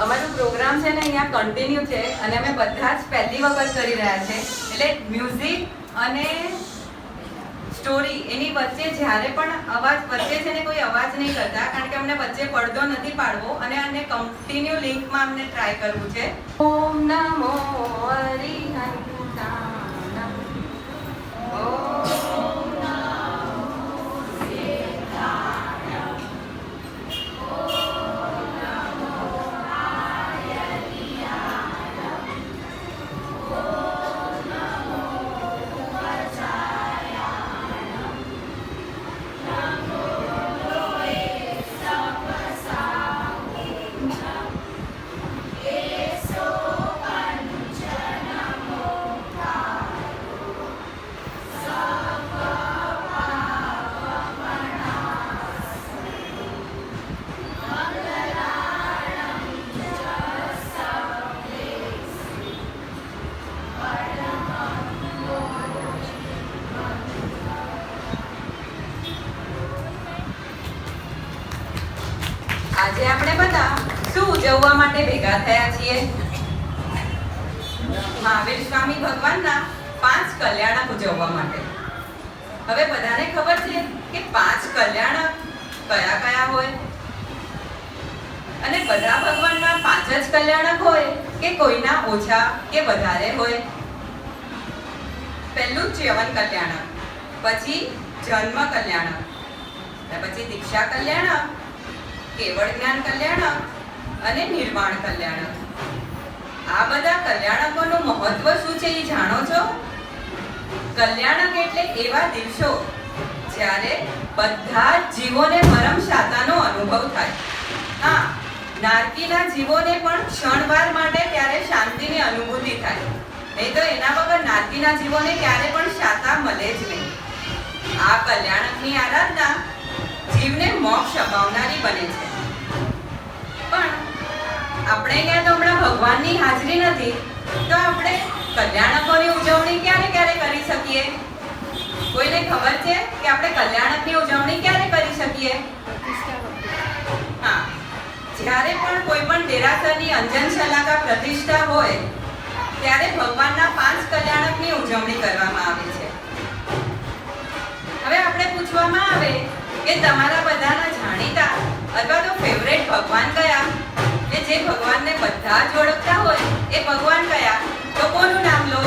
અમારો પ્રોગ્રામ છે ને અહીંયા કન્ટિન્યુ છે અને અમે બધા જ પહેલી વખત કરી રહ્યા છે. એટલે મ્યુઝિક અને સ્ટોરી એની વચ્ચે જ્યારે પણ અવાજ વચ્ચે છે ને કોઈ અવાજ નહીં કરતા, કારણ કે અમને વચ્ચે પડદો નથી પાડવો અને આને કન્ટિન્યુ લિંકમાં અમને ટ્રાય કરવું છે. ઓમ નમો હરિહંતાય આજે આપણે બધા શું ઉજવવા માટે ભેગા થયા છીએ? મહાવીર સ્વામી ભગવાનના 5 કલ્યાણક ઉજવવા માટે. હવે બધાને ખબર છે કે 5 કલ્યાણક કયા કયા હોય અને બધા ભગવાનના 5 જ કલ્યાણક હોય કે કોઈના ઓછા કે વધારે હોય? પહેલું ચ્યવન કલ્યાણક, પછી જન્મ કલ્યાણક, પછી દીક્ષા કલ્યાણક, કેવળ જ્ઞાન કલ્યાણક અને નિર્વાણ કલ્યાણક. આ બધા કલ્યાણકોનું મહત્વ શું છે એ જાણો છો? કલ્યાણક એટલે એવા દિવસો જ્યારે બધા જીવોને પરમ શાતાનો અનુભવ થાય. હા, નારકીના જીવોને પણ ક્ષણવાર માટે ત્યારે શાંતિની અનુભૂતિ થાય. નહીં તો એના વગર નારકીના જીવોને ક્યારે પણ શાતા મળે જ નહીં. આ કલ્યાણકની આરાધના જીવને મોક્ષ અપાવનારી બને છે. પણ આપણે અહીંયા તો હમણાં ભગવાનની હાજરી નથી, તો આપણે કલ્યાણકોની ઉજવણી ક્યારે ક્યારે કરી શકીએ? કોઈને ખબર છે કે આપણે કલ્યાણકની ઉજવણી ક્યારે કરી શકીએ? હા, જ્યારે પણ કોઈ પણ દેરાસરની અંજન શલાકા પ્રતિષ્ઠા હોય ત્યારે ભગવાનના 5 કલ્યાણકની ઉજવણી કરવામાં આવે છે. હવે આપણે પૂછવામાં આવે કે તમારા બધાના જાણીતા અથવા તો ફેવરેટ ભગવાન કયા? કે જે ભગવાનને બધા જ ઓળખતા હોય એ ભગવાન કયા? તો કોનું નામ લો?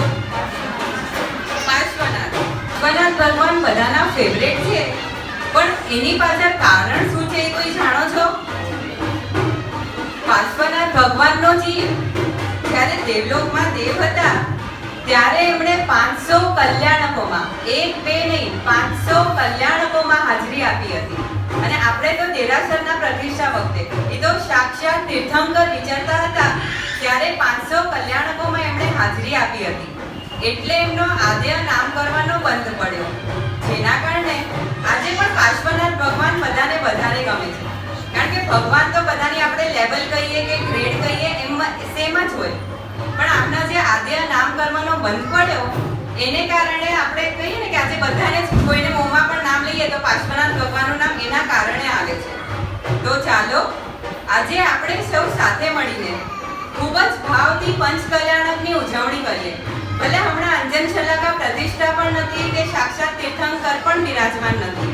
પાર્શ્વનાથ. પાર્શ્વનાથ ભગવાન બધાના ફેવરેટ છે, પણ એની પાછળ કારણ શું છે એ કોઈ જાણો છો? પાર્શ્વનાથ ભગવાનનો જીવ જ્યારે દેવલોકમાં દેવ હતા ત્યારે એમણે 500 કલ્યાણકોમાં, 1 2 નહીં 500 કલ્યાણકોમાં હાજરી આપી હતી. અને આપણે તો દેરાસરના પ્રતિષ્ઠા વખતે એ તો સાક્ષાત તીર્થંકર વિચરતા હતા ત્યારે 500 કલ્યાણકોમાં એમણે હાજરી આપી હતી. એટલે એમનો આદ્ય નામ કરવાનો બંધ પડ્યો, જેના કારણે આજે પણ પાર્શ્વનાથ ભગવાન બધાને વધારે ગમે છે. કારણ કે ભગવાન તો બધાની આપણે લેવલ કહીએ કે ગ્રેડ કહીએ એમ સેમ જ હોય, પણ આપના જે આદ્ય નામ કરવાનો બંધ પડ્યો એને કારણે આપણે કહીએ ને કે આજે બધાને કોઈને મોંમાં પણ નામ લઈએ તો પાર્શ્વનાથ ભગવાનનું નામ એના કારણે આવે છે. તો ચાલો આજે આપણે સૌ સાથે મળીને ખૂબ જ ભાવથી 5 કલ્યાણકની ઉજવણી કરીએ. ભલે હમણાં અંજન શલાકા પ્રતિષ્ઠા પણ નથી કે સાક્ષાત તીર્થંકર પણ બિરાજમાન નથી,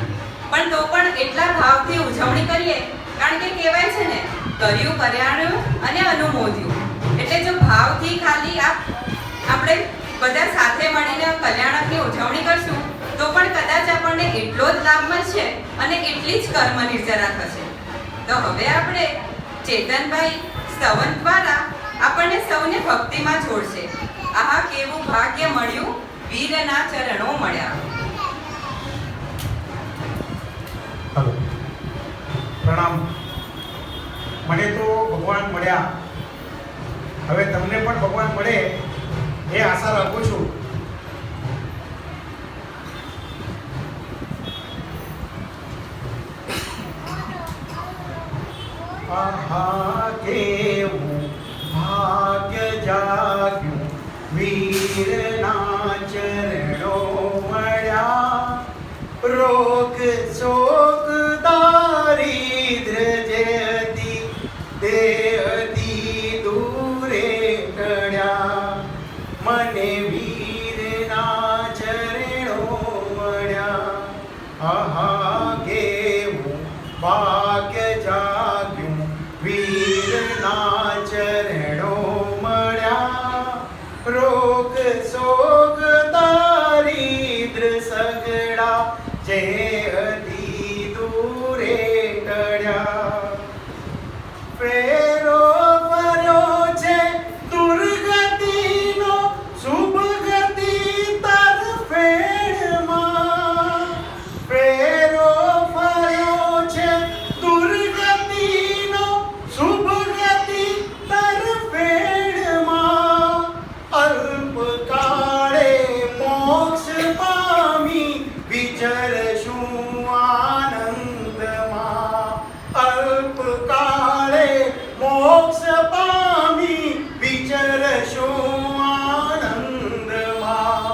પણ તો પણ એટલા ભાવથી ઉજવણી કરીએ. કારણ કે કહેવાય છે ને, કર્યું કર્યાણું અને અનુમોદ્યું. એટલે જો ભાવથી ખાલી આપણે બધા સાથે મળીને કલ્યાણકની ઉજવણી કરશું તો પણ કદાચ આપણને એટલો જ લાભ મળશે અને એટલી જ કર્મ નિર્જરા થશે. તો હવે આપણે ચેતનભાઈ સ્તવન દ્વારા આપણને સૌને ભક્તિમાં જોડશે. આહા, કેવું ભાગ્ય મળ્યું, વીરના ચરણો મળ્યા. હલો, પ્રણામ. મને તો ભગવાન મળ્યા, હવે તમને પણ ભગવાન મળે એ આશા રાખું છું. આહા, કેવું ભાગ્ય જાગ્યું, વીરના ચરણો મળ્યા. રોગ શોક દારિદ્ર જે હતી તે હતી આહા કેવું ભાગ્ય જાગ્યું વીરના ચરણો મળ્યા રોગ શોક દારિદ્ર સગડા જે અતિ દૂરે ટળ્યા ફેરો ફર્યો છે દુર્ગતિનો શુભ ગતિ તરફેણમાં ફેરો ફર્યો છે દુર્ગતિનો શુભ ગતિ તરફેણમાં અલ્પકાળે મોક્ષ પામી વિચરશું આનંદમાં અલ્પકાળે મોક્ષ પામી વિચરશું આનંદમાં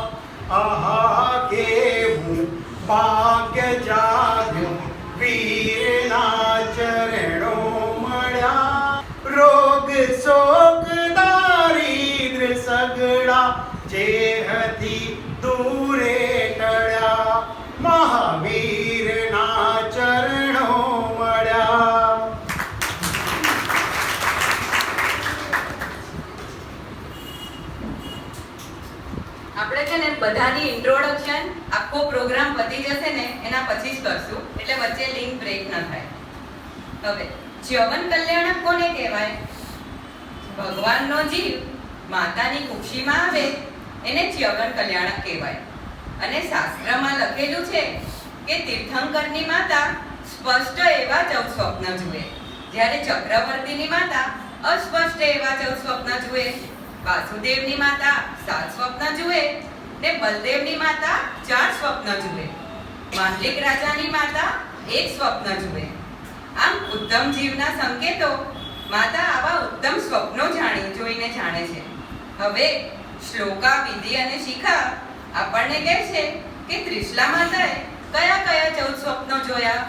આહા કેવું ભાગ્ય જાગ્યું વીરના ચરણો મળ્યા રોગ શોક દારિદ્ર સગડા જે હતી દૂરે ટળ્યા મહાવીરના ચરણો મળ્યા. આપણે છે ને બધાની ઇન્ટ્રોડક્શન આખો પ્રોગ્રામ પતી જશે ને એના પછી જ કરશું એટલે વચ્ચે લિંક બ્રેક ન થાય. હવે ચ્યવન કલ્યાણક કોને કહેવાય? ભગવાનનો જીવ માતાની કુક્ષીમાં આવે એને ચ્યવન કલ્યાણક કહેવાય. અને શાસ્ત્રમાં લખેલું છે કે તીર્થંકરની માતા સ્પષ્ટ એવા 14 સ્વપ્ન જુએ, જ્યારે ચક્રવર્તીની માતા અસ્પષ્ટ એવા 14 સ્વપ્ન જુએ. વાસુદેવની માતા 7 સ્વપ્ન જુએ ને બલદેવની માતા 4 સ્વપ્ન જુએ. માંડલિક રાજાની માતા 1 સ્વપ્ન જુએ. આમ ઉત્તમ જીવના સંકેતો માતા આવા ઉત્તમ સ્વપ્નો જોઈને જાણે છે. હવે શ્લોકા, વિધિ અને શિખા આપણને કહે છે કે ત્રિશલા માતાએ કયા કયા 14 સ્વપ્નો જોયા.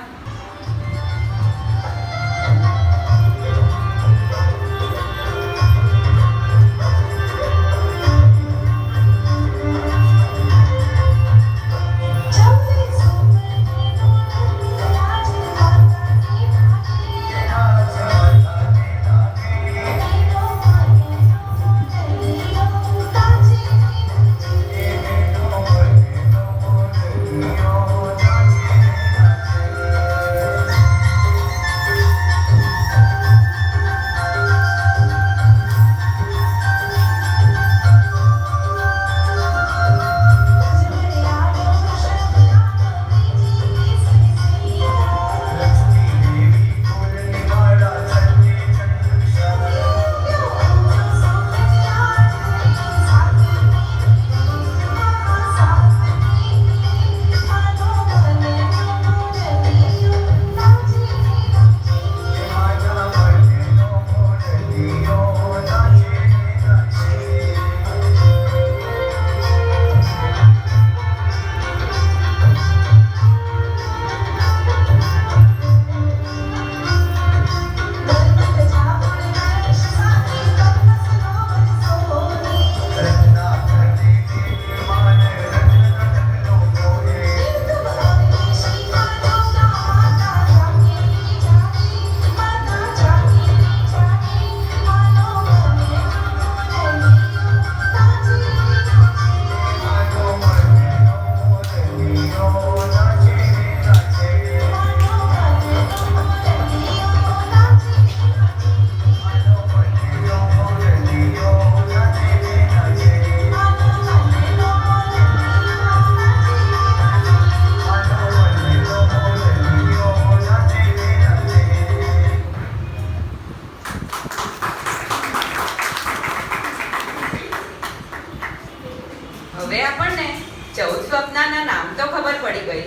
સ્વપ્નના નામ તો ખબર પડી ગઈ,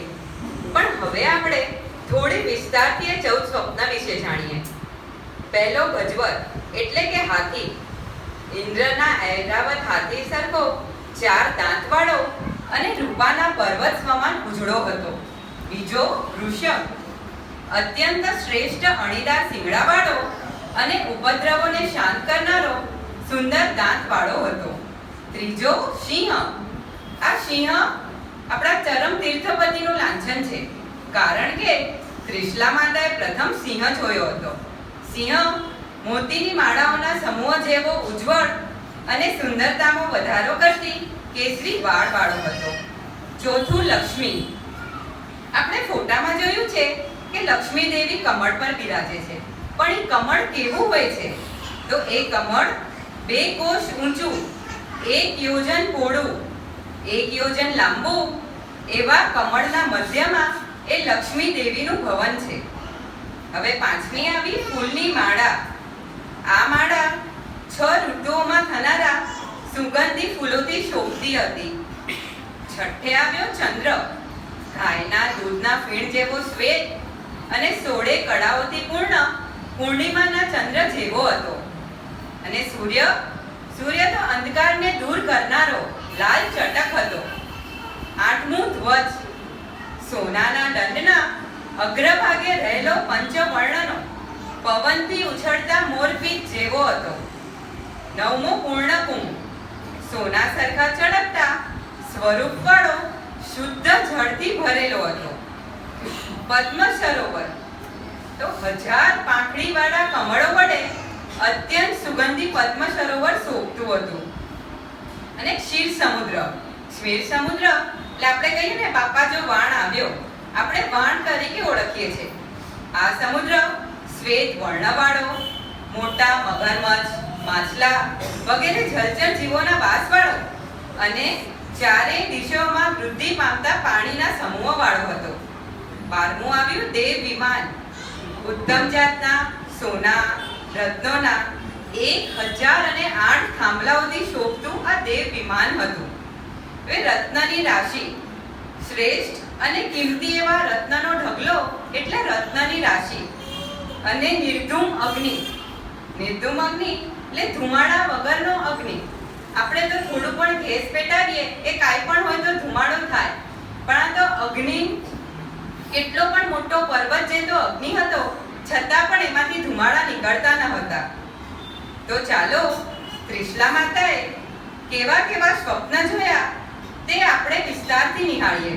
પણ હવે આપણે થોડી વિસ્તારથી 14 સ્વપ્ન વિશે જાણીએ. પહેલો ગજવર એટલે કે હાથી. ઇન્દ્રના ઐરાવત હાથી સરખો 4 દાંતવાળો અને રૂપાના પર્વત સમાન ઉજળો હતો. બીજો વૃષભ, અત્યંત શ્રેષ્ઠ અણીદાર શિંગડાવાળો અને ઉપદ્રવોને શાંત કરનારો સુંદર દાંતવાળો હતો. ત્રીજો સિંહ. આ સિંહ આપણા ચરમ તીર્થપતિનું લાંછન ભોજન છે, કારણ કે ત્રિશલા માતાએ પ્રથમ સિંહ જોયો હતો. સિંહ મોતીની માળાઓના સમૂહ જેવો ઉજ્જવળ અને સુંદરતામાં વધારો કરતી કેસરી વાળવાળો હતો. ચોથું લક્ષ્મી. આપણે ફોટામાં જોયું છે કે લક્ષ્મી દેવી કમળ પર બિરાજે છે, પણ એ કમળ કેવું હોય છે? તો એ કમળ 2 કોશ ઊંચું, 1 યોજન પહોળું, 1 યોજન લાંબુ એવા કમળના મધ્યમાં એ લક્ષ્મી દેવીનું ભવન છે. હવે પાંચમી આવી ફૂલની માળા. આ માળા 6 ઋતુઓમાં થનારા સુગંધી ફૂલોથી શોભતી હતી. છઠ્ઠે આવ્યો ચંદ્ર. ગાયના દૂધના ફીણ જેવો શ્વેત અને 16 કળાઓથી પૂર્ણ પૂર્ણિમાના ચંદ્ર જેવો હતો. અને સૂર્ય તો અંધકારને દૂર કરનારો લાલ ચટક હતો. આઠમું ધ્વજ. સોનાના દંડના અગ્રભાગે રહેલો પંચવર્ણનો પવનથી ઉછળતા મોરપીંછ જેવો હતો. નવમો પૂર્ણકુંભ. સોના સરખા ચળકતા સ્વરૂપવાળો શુદ્ધ જળથી ભરેલો હતો. પદ્મ સરોવર. તો 1000 પાંખડીવાળા કમળો વડે અત્યંત સુગંધી પદ્મ સરોવર શોભતું હતું. અને ક્ષીર સમુદ્ર. ક્ષીર સમુદ્ર એટલે આપણે કહીએ ને બાપા જો વાણ આવ્યો, આપણે વાણ તરીકે ઓળખીએ છીએ. આ સમુદ્ર શ્વેત વર્ણવાળો, મોટા મગરમચ્છ, માછલા વગેરે જલચર જીવોના વાસવાળો અને ચારેય દિશાઓમાં વૃદ્ધિ પામતા પાણીના સમૂહવાળો હતો. 12મું આવ્યું દેવ વિમાન. ઉત્તમ જાતના સોના રત્નોના 1008 થાંભલાઓથી શોભતું આ દેવ વિમાન હતું. એ રત્નની રાશિ. શ્રેષ્ઠ અને કિંમતી એવા રત્નનો ઢગલો એટલે રત્નની રાશિ. અને નિર્ધૂમ અગ્નિ. નિર્ધૂમ અગ્નિ એટલે ધુમાડા વગરનો અગ્નિ. આપણે તો થોડું પણ ગેસ પેટાવીએ કે કાંઈ પણ હોય તો ધુમાડો થાય, પણ આ તો અગ્નિ કેટલો પણ મોટો પર્વત જેતો અગ્નિ હતો, છતાં પણ એમાંથી ધુમાડા નીકળતા ન હતા. તો ચાલો ત્રિશલા માતાએ કેવા કેવા સ્વપ્ન જોયા તે આપણે વિસ્તારથી નિહાળીએ.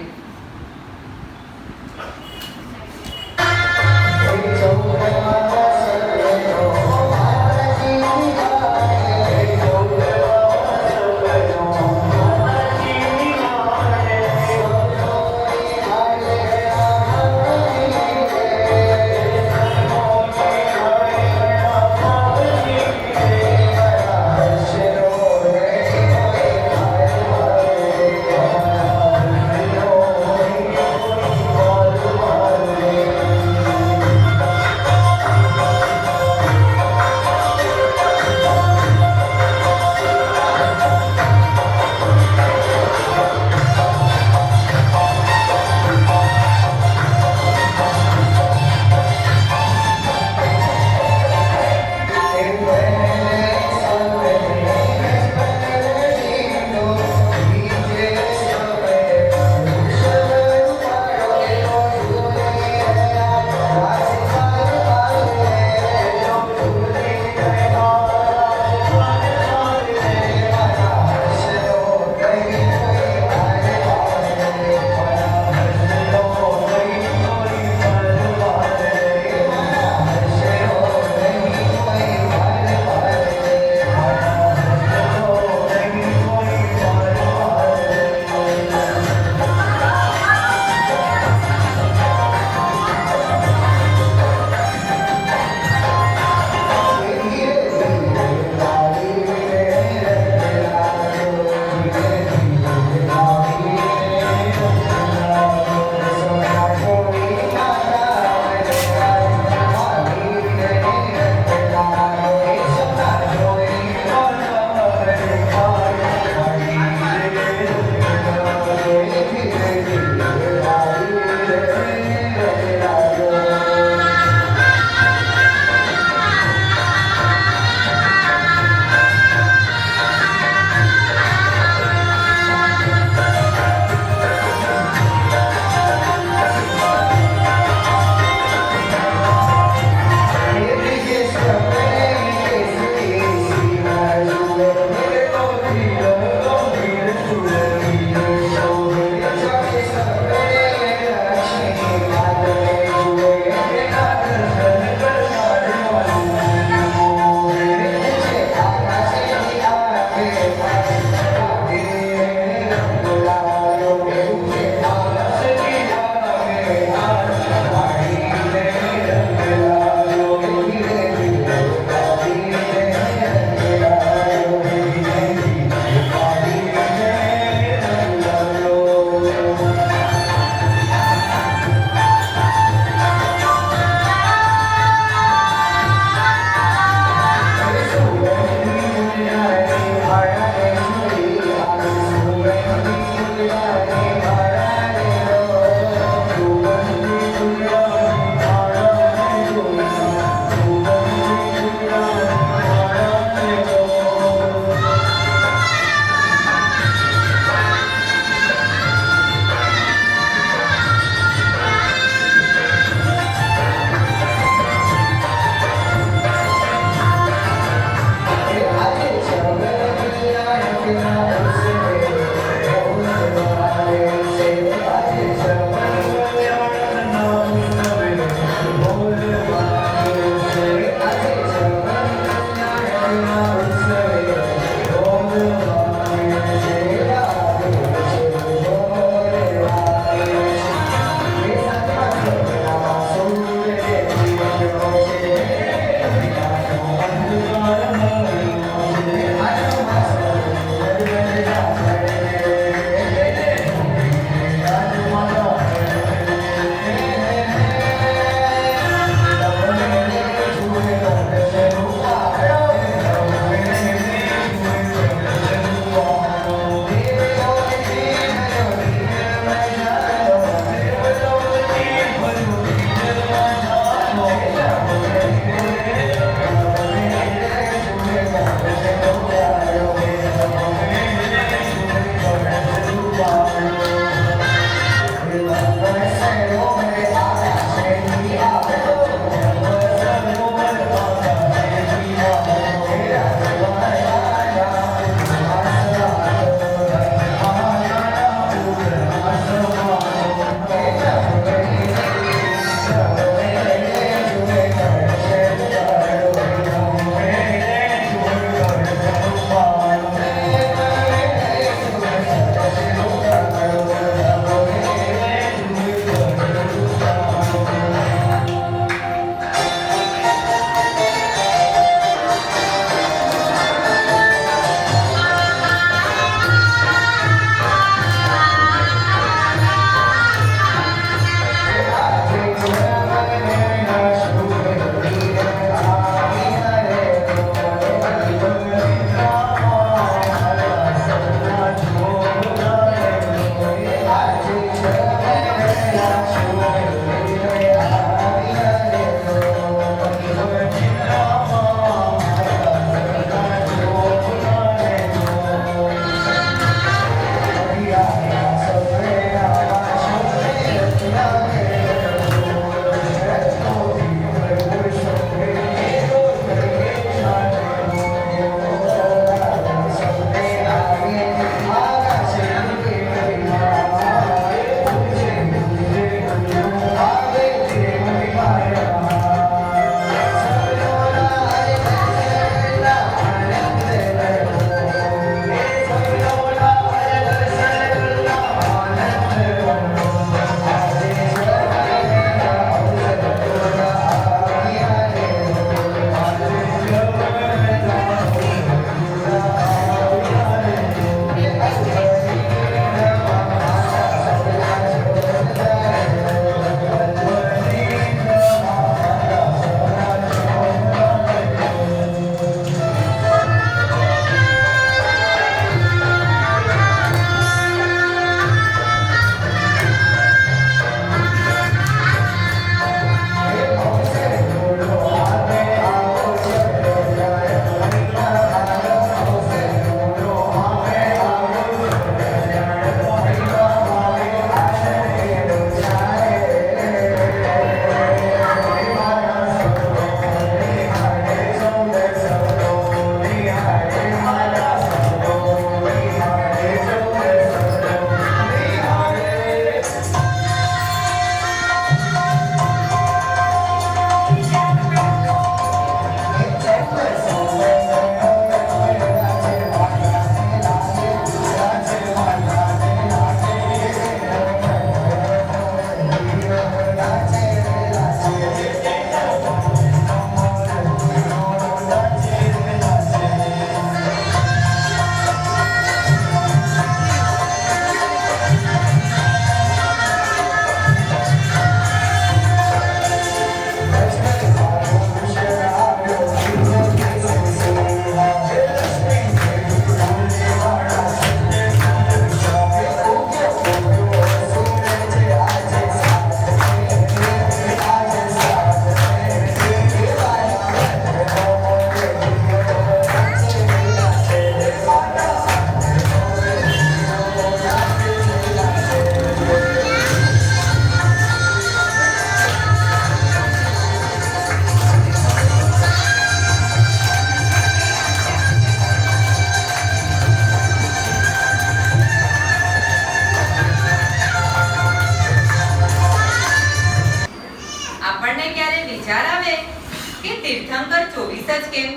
તીર્થંકર 24 જ કેમ?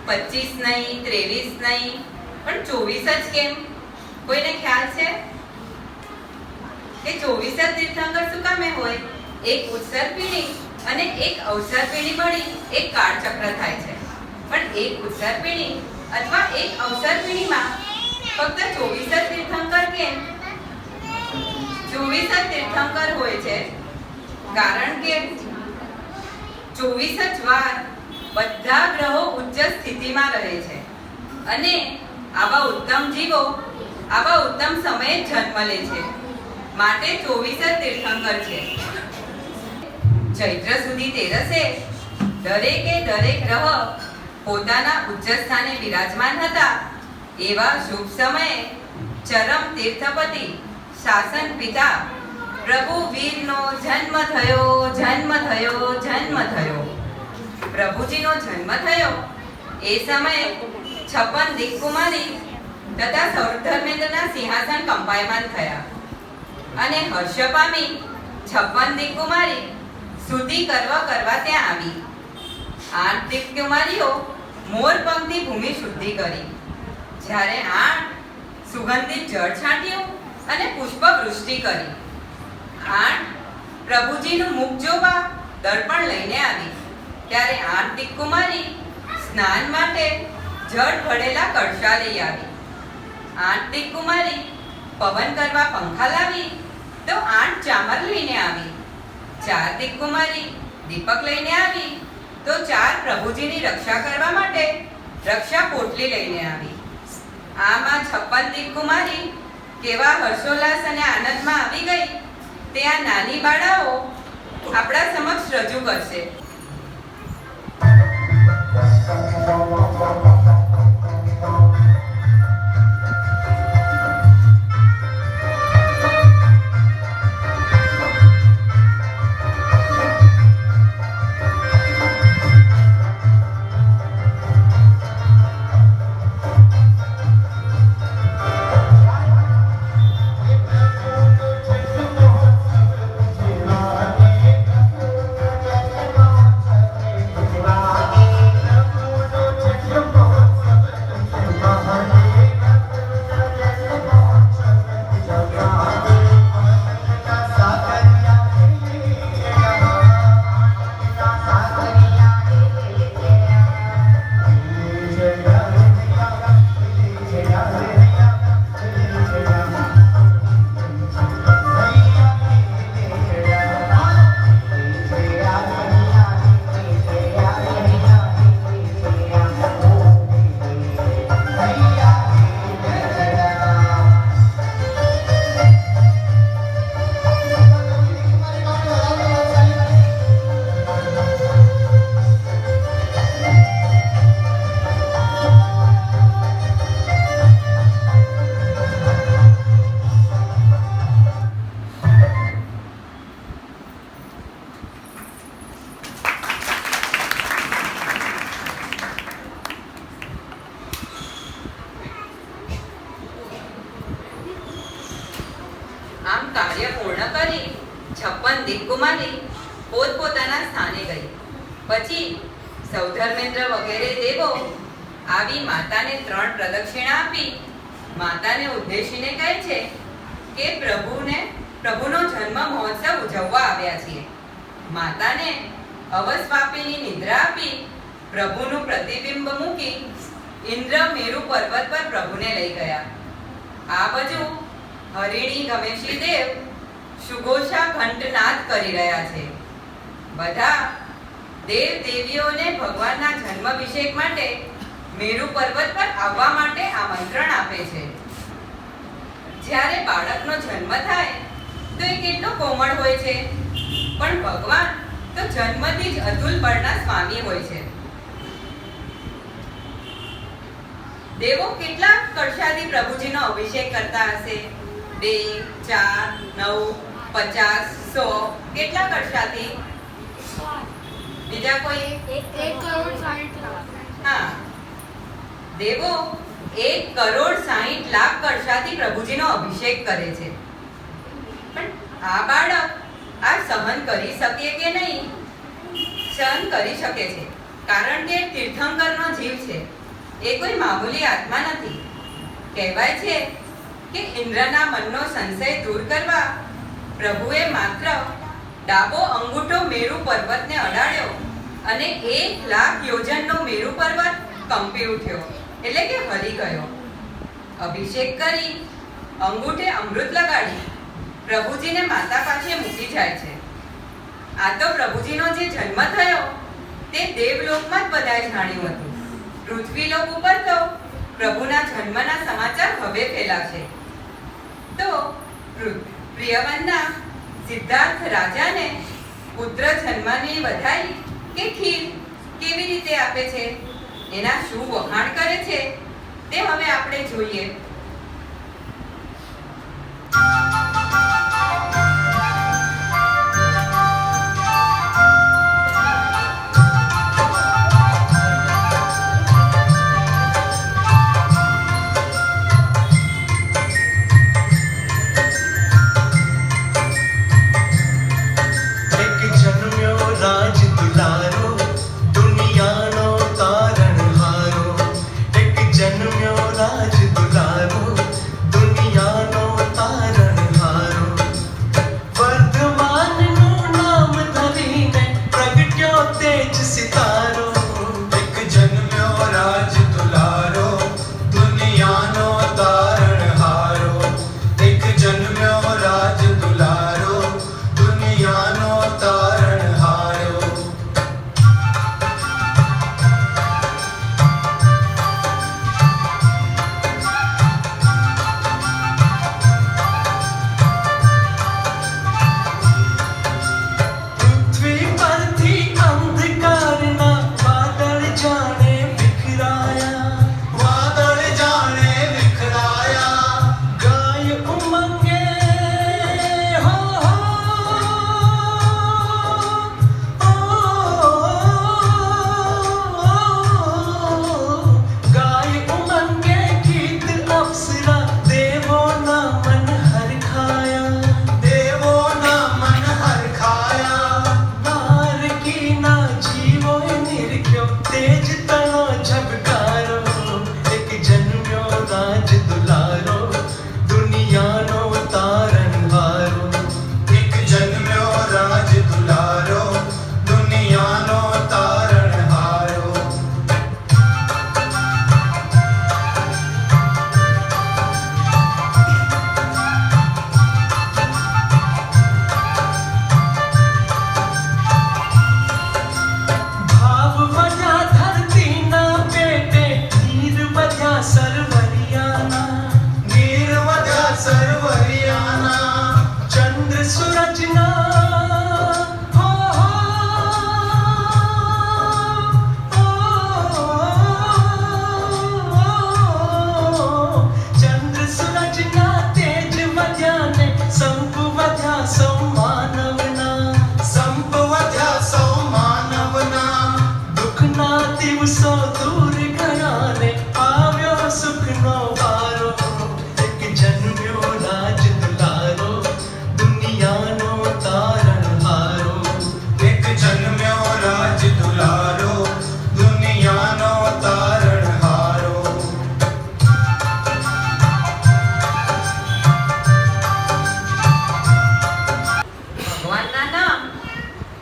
25 નહીં, 23 નહીં, પણ 24 જ કેમ? કોઈને ખ્યાલ છે કે 24 જ તીર્થંકર શું કામે હોય? એક ઉત્સર પીઢી અને એક અવસર પીઢી મળી એક કાળચક્ર થાય છે. પણ એક ઉત્સર પીઢી અથવા એક અવસર પીઢીમાં ફક્ત 24 જ તીર્થંકર કેમ? 24 જ તીર્થંકર હોય છે કારણ કે 24 જ વાર બધા ગ્રહો ઉચ્ચ સ્થિતિમાં રહે છે અને આવા ઉત્તમ જીવો આવા ઉત્તમ સમયે જન્મ લે છે, માટે 24 જ તીર્થંકર છે. ચૈત્ર સુધી તેરસે દરેકે દરેક ગ્રહ પોતાના ઉચ્ચ સ્થાને વિરાજમાન હતા. એવા શુભ સમયે ચરમ તીર્થપતિ શાસન પિતા પ્રભુ વીરનો જન્મ થયો, જન્મ થયો, જન્મ થયો. પ્રભુજીનો જન્મ થયો એ સમયે 56 દિક્કુમારી તથા સૌધર્મેન્દ્રના સિંહાસન કંપાયમાન થયા અને હર્ષ પામી 56 દિક્કુમારી સ્તુતિ કરવા ત્યાં આવી. 8 દિક્કુમારીઓ મોરપંખથી ભૂમિ શુદ્ધિ કરી, જ્યારે 8 સુગંધિત જળ છાંટ્યું અને પુષ્પવૃષ્ટિ કરી. 8 પ્રભુજીનું મુખ જોવા દર્પણ લઈને આવી, ત્યારે 8 દિક્કુમારી સ્નાન માટે જળ ભરેલા કળશા લઈ આવી. 8 દિક્કુમારી પવન કરવા પંખા લાવી તો 8 ચામર લઈને આવી. 4 દિક્કુમારી દીપક લઈને આવી તો 4 પ્રભુજીની રક્ષા કરવા માટે રક્ષા પોટલી લઈને આવી. આમાં 56 દિક્કુમારી કેવા હર્ષોલ્લાસ અને આનંદમાં આવી ગઈ તે આ નાની બાળાઓ આપણા સમક્ષ રજૂ કરશે. આમ કાર્ય પૂર્ણ કરી 56 દિક્કુમારી પોતપોતાના સ્થાને ગઈ. પછી સૌધર્મેન્દ્ર વગેરે દેવો આવી માતાને 3 પ્રદક્ષિણા આપી માતાને ઉદ્દેશીને કહે છે કે પ્રભુનો જન્મ મહોત્સવ ઉજવવા આવ્યા છીએ. માતાને અવસ્વાપીની નિદ્રા આપી પ્રભુનું પ્રતિબિંબ મૂકી ઇન્દ્ર મેરુ પર્વત પર પ્રભુને લઈ ગયા. આ બાજુ હરિણી ગમેશી દેવ સુઘોષા ઘંટનાદ કરી રહ્યા છે. બધા દેવ દેવીઓને ભગવાનના જન્માભિષેક માટે મેરુ પર્વત પર આવવા માટે આમંત્રણ આપે છે. જ્યારે બાળકનો જન્મ થાય તો એ કેટલો કોમળ હોય છે, પણ ભગવાન તો જન્મથી જ અતુલ બળના સ્વામી હોય છે. દેવો કેટલા કળશાથી પ્રભુજીનો અભિષેક કરતા હશે? 2, 4, 9, 50, 100 કેટલા કળશાથી? બીજા કોઈ? 1 કરોડ 60 લાખ. હા, દેવો 1 કરોડ 60 લાખ કળશાથી પ્રભુજીનો અભિષેક કરે છે. પણ આ બાળક આ સહન કરી શકે કે નહીં? સહન કરી શકે છે, કારણ કે તીર્થંકરનો જીવ છે. એ કોઈ મામૂલી આત્મા નથી. કહેવાય છે કે ઇન્દ્રના મનનો સંશય દૂર કરવા પ્રભુએ માત્ર ડાબો અંગૂઠો મેરુ પર્વતને અડાડ્યો અને 1 લાખ યોજનનો મેરુ પર્વત કંપી ઉઠ્યો, એટલે કે હલી ગયો. અભિષેક કરી અંગૂઠે અમૃત લગાડી પ્રભુજીને માતા પાસે મૂકી જાય છે. આ તો પ્રભુજીનો જે જન્મ થયો તે દેવલોકમાં જ બધાએ જાણ્યું હતું. પૃથ્વીલોક ઉપર તો પ્રભુના જન્મના સમાચાર હવે ફેલાશે. તો પ્રિયવનના સિદ્ધાર્થ રાજાને પુત્ર જન્મની વધાઈ કે ખીર કેવી રીતે આપે છે, એના શું વખાણ કરે છે તે હવે આપણે જોઈએ.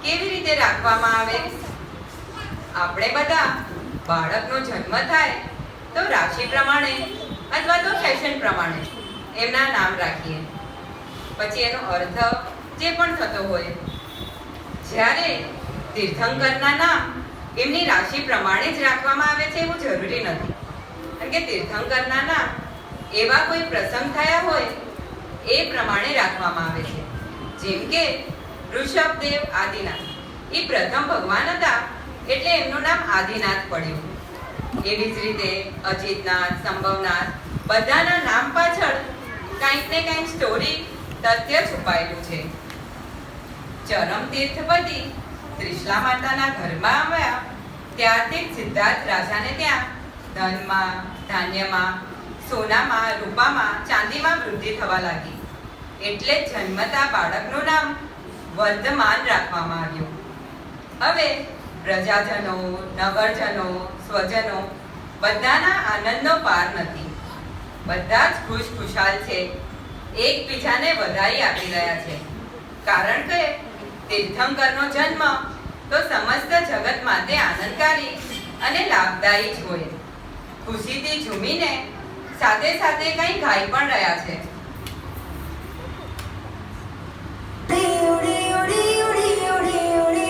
કેવી રીતે રાખવામાં આવે? આપણે બધા બાળકનો જન્મ થાય તો રાશિ પ્રમાણે અથવા તો ફેશન પ્રમાણે એમના નામ રાખીએ. પછી એનો અર્થ જે પણ થતો હોય. જ્યારે તીર્થંકરના નામ એમની રાશિ પ્રમાણે જ રાખવામાં આવે છે એવું જરૂરી નથી. કારણ કે તીર્થંકરના નામ એવા કોઈ પ્રસંગ થયા હોય એ પ્રમાણે રાખવામાં આવે છે. જેમ કે ઋષભદેવ આદિનાથ એ પ્રથમ ભગવાન હતા એટલે એમનું નામ આદિનાથ પડ્યું. એવી જ રીતે અજીતનાથ, સંભવનાથ બધાના નામ પાછળ કંઈક ને કંઈક સ્ટોરી તથ્ય છુપાયેલું છે. ચરમ તીર્થપતિ ત્રિશલા માતાના ઘરમાં આવ્યા ત્યારથી જ સિદ્ધાર્થ રાજાને ત્યાં ધનમાં, ધાન્યમાં, સોનામાં, રૂપામાં, ચાંદીમાં વૃદ્ધિ થવા લાગી. એટલે જ જન્મતા બાળકનું નામ વર્ધમાન રાખવામાં આવ્યું. હવે પ્રજાજનો, નગરજનો, સ્વજનો બધાના આનંદનો પાર નથી. બધા જ ખુશખુશાલ છે, એકબીજાને વધાઈ આપી રહ્યા છે. કારણ કે તીર્થંકરનો જન્મ તો સમસ્ત જગત માટે આનંદકારી અને લાભદાયી જ હોય. ખુશીથી ઝૂમીને સાથે સાથે કંઈ ગાઈ પણ રહ્યા છે. ઉડી ઉડી ઉડી ઉડી ઉડી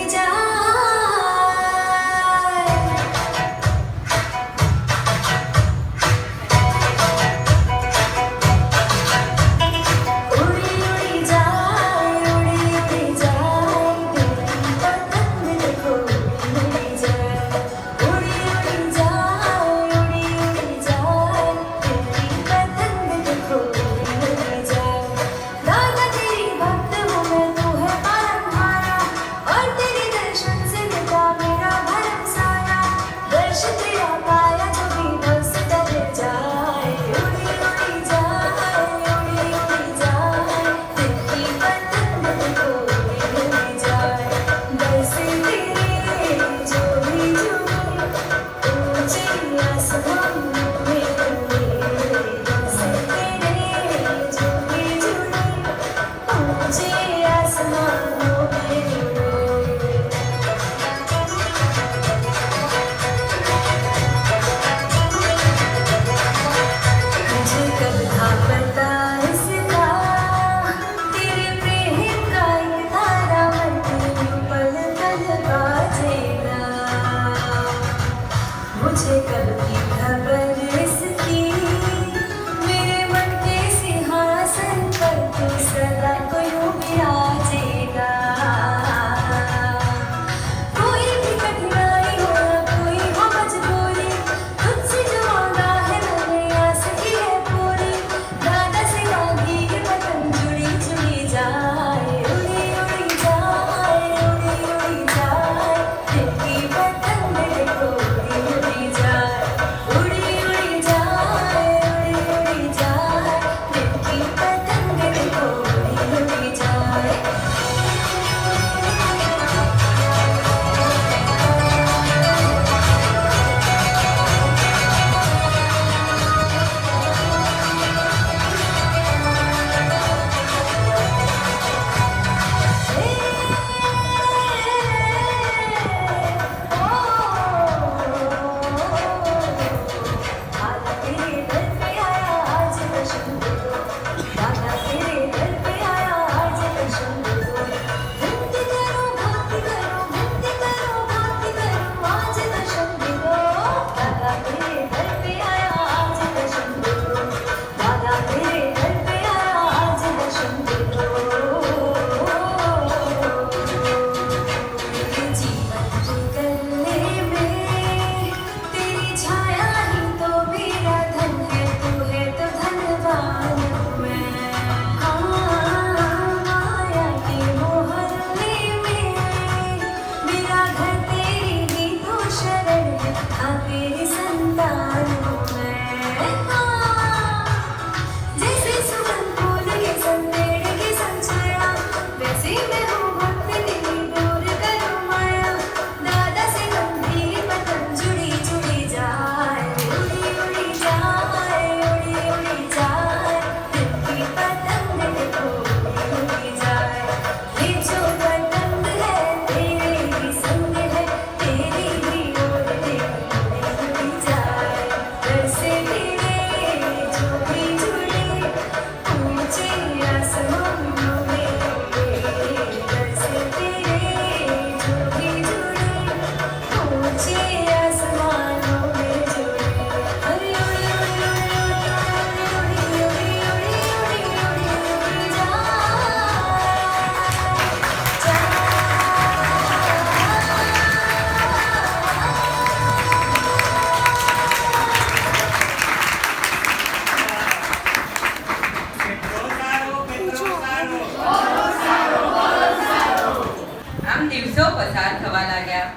પસાર થવા લાગ્યા.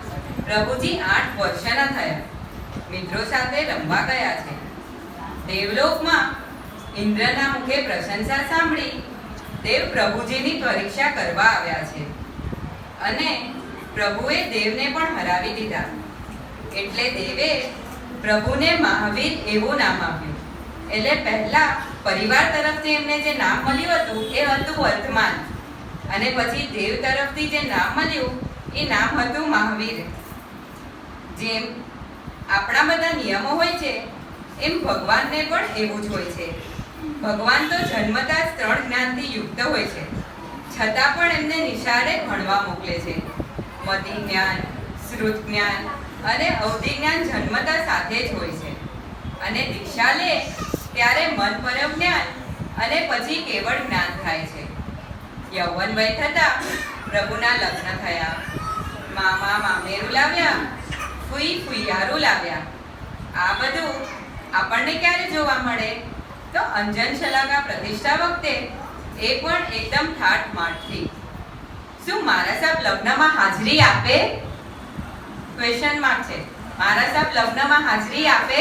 પ્રભુજી 8 વર્ષના થયા. મિત્રો સાથે રમવા ગયા છે. દેવલોકમાં ઇન્દ્રના મુખે પ્રશંસા સાંભળી દેવ પ્રભુજીની પરીક્ષા કરવા આવ્યા છે. અને પ્રભુએ દેવને પણ હરાવી દીધા. એટલે દેવે પ્રભુને મહાવીર એવું નામ આપ્યું. એટલે પહેલા પરિવાર તરફથી એમને જે નામ મળ્યું હતું એ હતું વર્તમાન, અને પછી દેવ તરફથી જે નામ મળ્યું એ નામ હતું મહાવીર. જેમ આપણા બધા નિયમો હોય છે એમ ભગવાનને પણ એવું જ હોય છે. ભગવાન તો જન્મતા જ 3 જ્ઞાનથી યુક્ત હોય છે, છતાં પણ એમને નિશાળે ભણવા મોકલે છે. મતિ જ્ઞાન, શ્રુત જ્ઞાન અને અવધિ જ્ઞાન જન્મતા સાથે જ હોય છે. અને દીક્ષા લે ત્યારે મન પર જ્ઞાન અને પછી કેવળ જ્ઞાન થાય છે. યૌવન વય થતા પ્રભુના લગ્ન થયા. મામા મામેરું લાવ્યા, ફૂઈ ફુઈયારું લાવ્યા. આ બધું આપણને ક્યારે જોવા મળે? તો અંજન શલાકા પ્રતિષ્ઠા વખતે, એ પણ એકદમ ઠાઠમાઠથી. શું મારા સાહેબ લગ્નમાં હાજરી આપે? ક્વેશ્ચન માર્ક છે. મારા સાહેબ લગ્નમાં હાજરી આપે?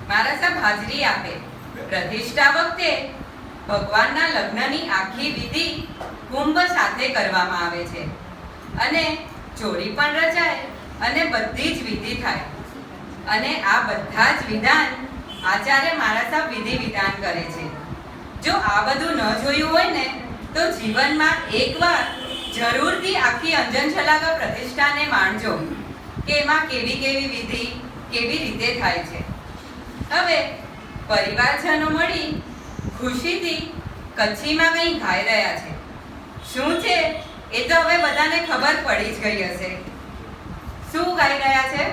મારા સાહેબ હાજરી આપે. પ્રતિષ્ઠા વખતે ભગવાનના લગ્નની આખી વિધિ કુંભ સાથે કરવામાં આવે છે, અને ચોરી પણ રચાય અને બધી જ વિધિ થાય. અને આ બધા જ વિધાન આચાર્ય મારા સાહેબ વિધિ વિધાન કરે છે. જો આ બધું ન જોયું હોય ને તો જીવનમાં એકવાર જરૂરથી આખી અંજન શલાકા પ્રતિષ્ઠાને માણજો કે એમાં કેવી કેવી વિધિ કેવી રીતે થાય છે. હવે પરિવારજનો મળી ખુશીથી કચ્છીમાં કંઈ ગાઈ રહ્યા છે. શું છે એ તો હવે બધાને ખબર પડી જ ગઈ હશે. શું ગાઈ રહ્યા છે?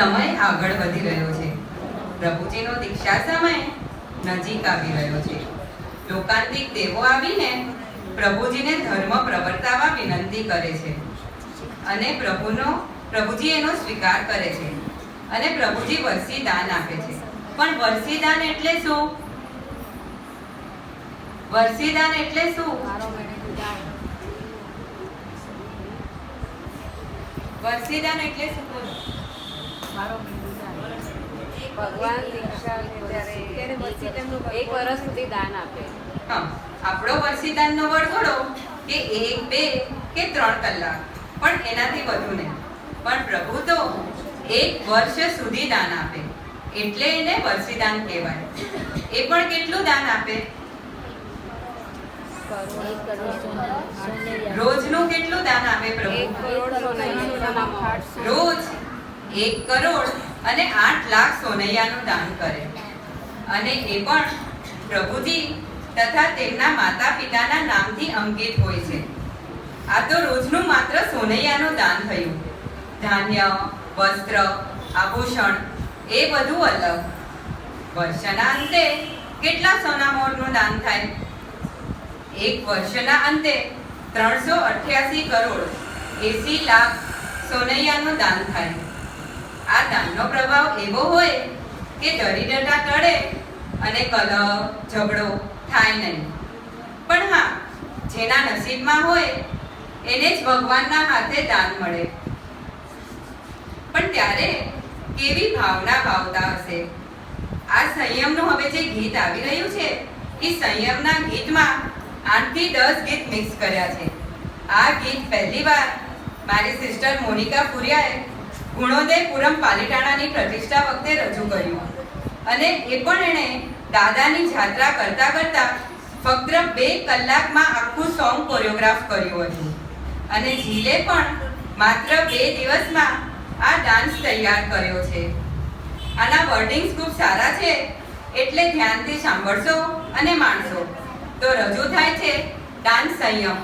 સમય આગળ વધી રહ્યો છે. પ્રભુજીનો દીક્ષા સમય નજીક આવી રહ્યો છે. લોકાંતિક દેવો આવીને પ્રભુજીને ધર્મ પ્રવર્તાવા વિનંતી કરે છે અને પ્રભુજી એનો સ્વીકાર કરે છે અને પ્રભુજી વર્ષી દાન આપે છે. પણ વર્ષી દાન એટલે શું? વર્ષી દાન એટલે શું? વર્ષી દાન એટલે શું? બોલો. ભગવાન દીક્ષા લે ત્યારે એક વર્ષ સુધી દાન આપે. હા, આપણો વર્ષી દાનનો વરઘોડો કે 1, 2 કે 3 કલાક, પણ એનાથી વધુ નહીં. પણ પ્રભુ તો 1 વર્ષ સુધી દાન આપે, એટલે એને વર્ષી દાન કહેવાય. એ પણ કેટલું દાન આપે? રોજનું કેટલું દાન આપે પ્રભુ? 1 કરોડ રોજ 1 કરોડ અને 8 લાખ સોનૈયાનું દાન કરે. અને એ પણ પ્રભુજી તથા તેમના માતા પિતાના નામથી અંકિત હોય છે. આ તો રોજનું માત્ર સોનૈયાનું દાન થયું. ધાન્ય, વસ્ત્ર, આભૂષણ એ બધું અલગ. વર્ષના અંતે કેટલા સોના મોરનું દાન થાય? 1 વર્ષના અંતે 388 કરોડ 80 લાખ સોનૈયાનું દાન થાય. આ દાનનો પ્રભાવ એવો હોય કે દરિદ્રતા ટળે અને કલહ, ઝઘડો થાય નહીં. પણ હા, જેના નસીબમાં હોય એને જ ભગવાનના હાથે દાન મળે. પણ ત્યારે કેવી ભાવના ભાવતા હશે? આ સંયમનું હવે જે ગીત આવી રહ્યું છે એ સંયમના ગીતમાં 8 થી 10 ગીત મિક્સ કર્યા છે. આ ગીત પહેલીવાર મારી સિસ્ટર મોનિકા ફુરિયાએ ગુણોદયપુરમ પાલિતાણાની પ્રતિષ્ઠા વખતે રજૂ કર્યું. અને એ પણ એણે દાદાની જાત્રા કરતા કરતા ફક્ત 2 કલાકમાં આખું સોંગ કોરિયોગ્રાફ કર્યું હતું. અને ઝીલે પણ માત્ર 2 દિવસમાં આ ડાન્સ તૈયાર કર્યો છે. આના વર્ડિંગ્સ ખૂબ સારા છે, એટલે ધ્યાનથી સાંભળશો અને માણશો તો રજૂ થાય છે ડાન્સ સંયમ.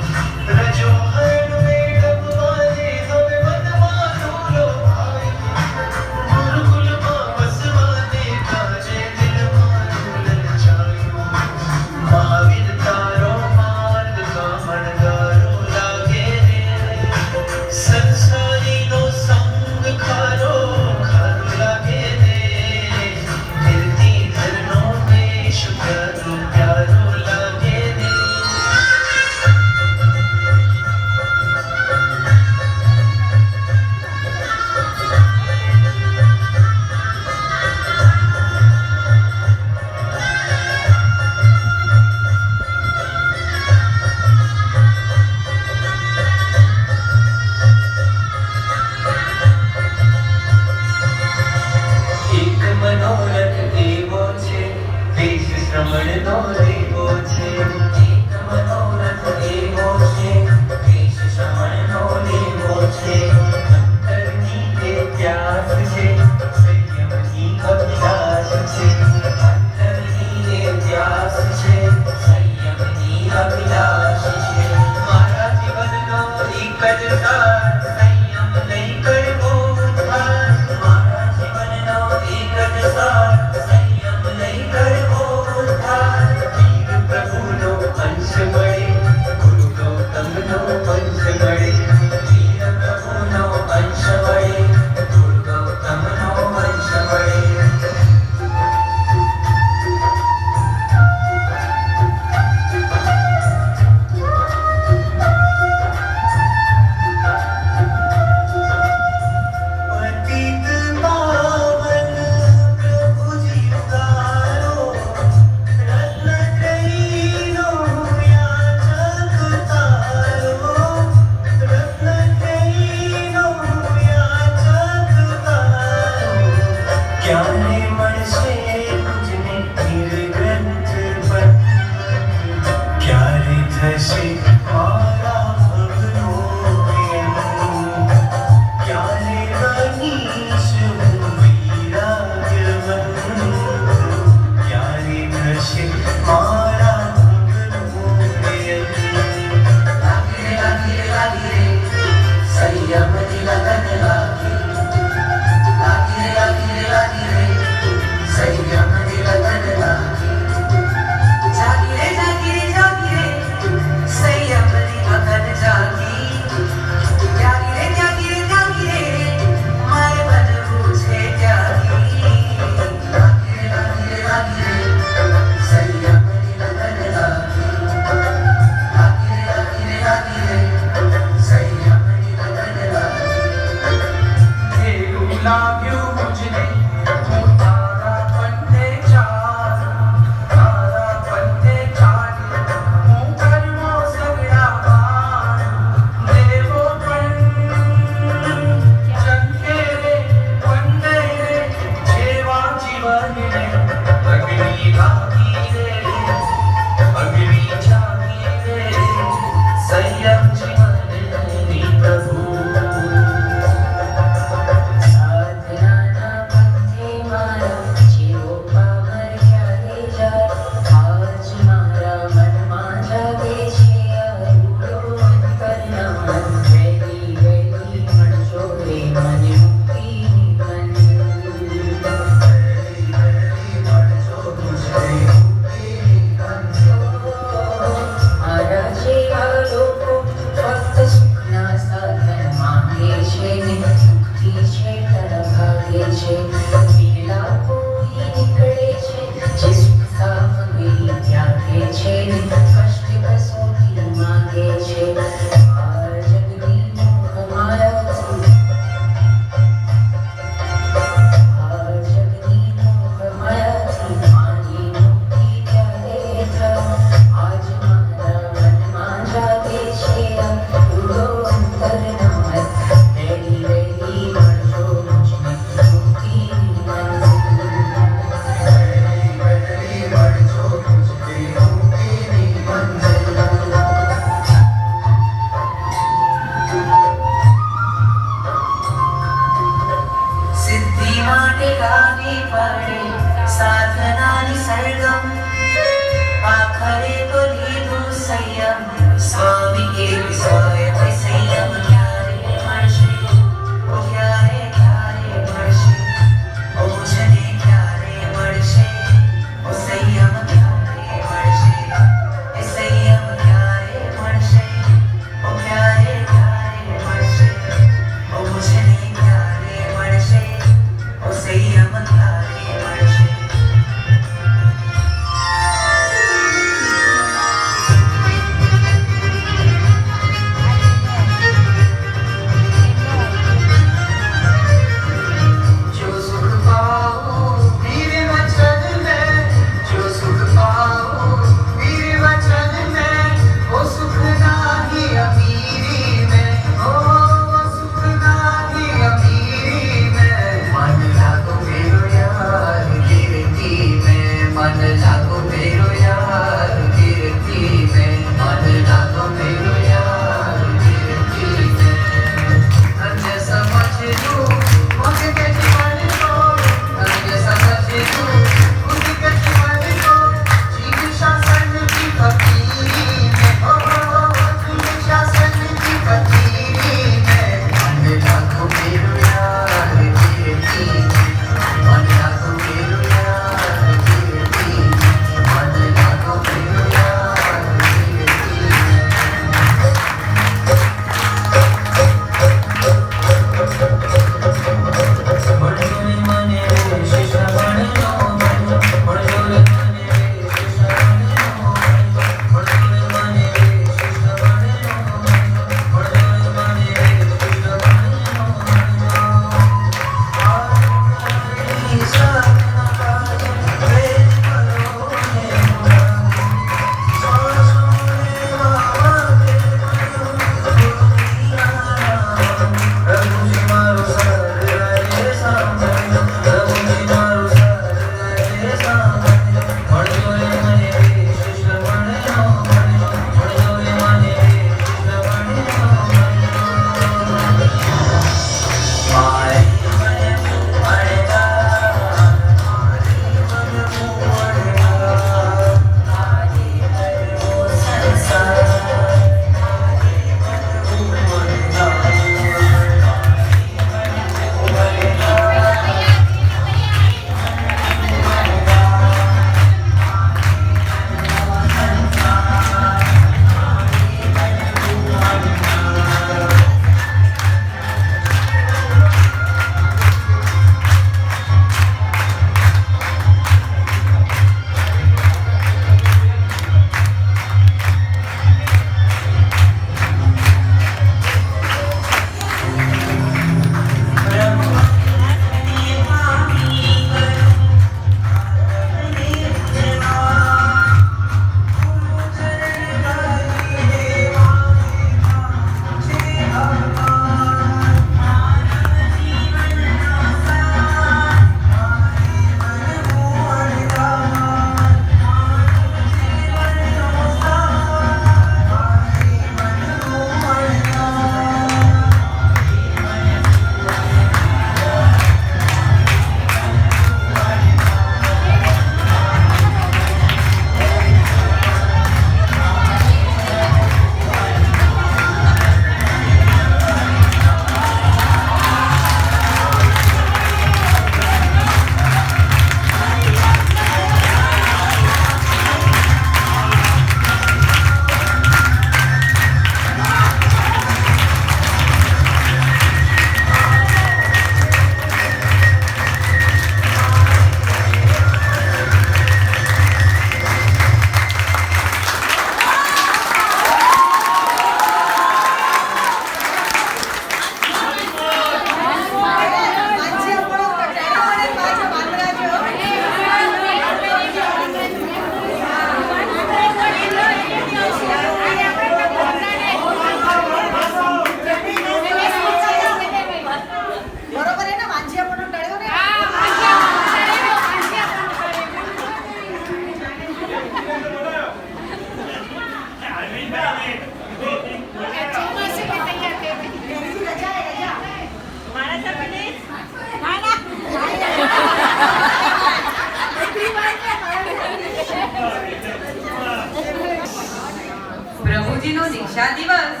પ્રભુજીનો દીક્ષા દિવસ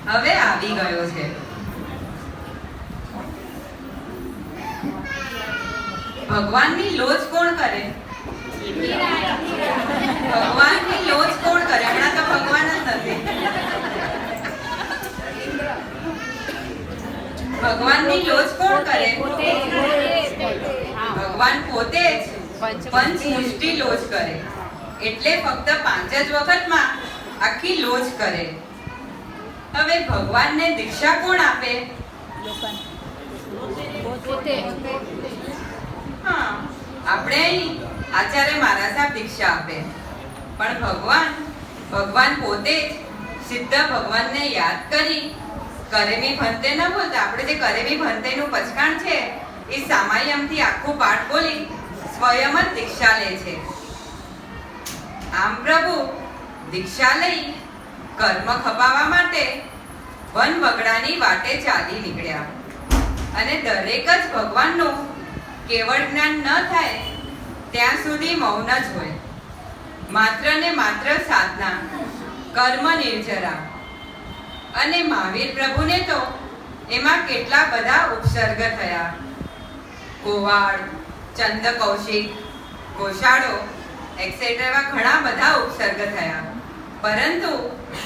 હવે આવી ગયો છે. ભગવાનની લોજ કોણ કરે? ભગવાનની લોજ કોણ કરે? હમણાં તો ભગવાન જ નથી. ભગવાનની લોજ કોણ કરે? ભગવાન પોતે જ પંચમુષ્ટિ લોજ કરે. એટલે ફક્ત 5 જ વખતમાં આખી લોજ કરે. હવે ભગવાનને દીક્ષા કોણ આપે? હા, આપણે અહીં આચાર્ય મહારાજ સાહેબ દીક્ષા આપે, પણ ભગવાન પોતે જ સિદ્ધ ભગવાનને યાદ કરી કરેમી ભંતે ન બોલતા. આપણે જે કરેમી ભંતેનું પચકાણ છે એ સામાયમથી આખું પાઠ બોલી સ્વયં જ દીક્ષા લે છે. આમ પ્રભુ દીક્ષા લઈ કર્મ ખપાવવા માટે વન વગડાની વાટે ચાલી નીકળ્યા. અને દરેક જ ભગવાનનું કેવળ જ્ઞાન ન થાય ત્યાં સુધી મૌન જ હોય. માત્ર ને માત્ર સાધના, કર્મ નિર્જરા. અને મહાવીર પ્રભુને તો એમાં કેટલા બધા ઉપસર્ગ થયા. ગોવાળ, ચંદ કૌશિક, ઘોષાળો એક્સેટ્રા એવા ઘણા બધા ઉપસર્ગ થયા. પરંતુ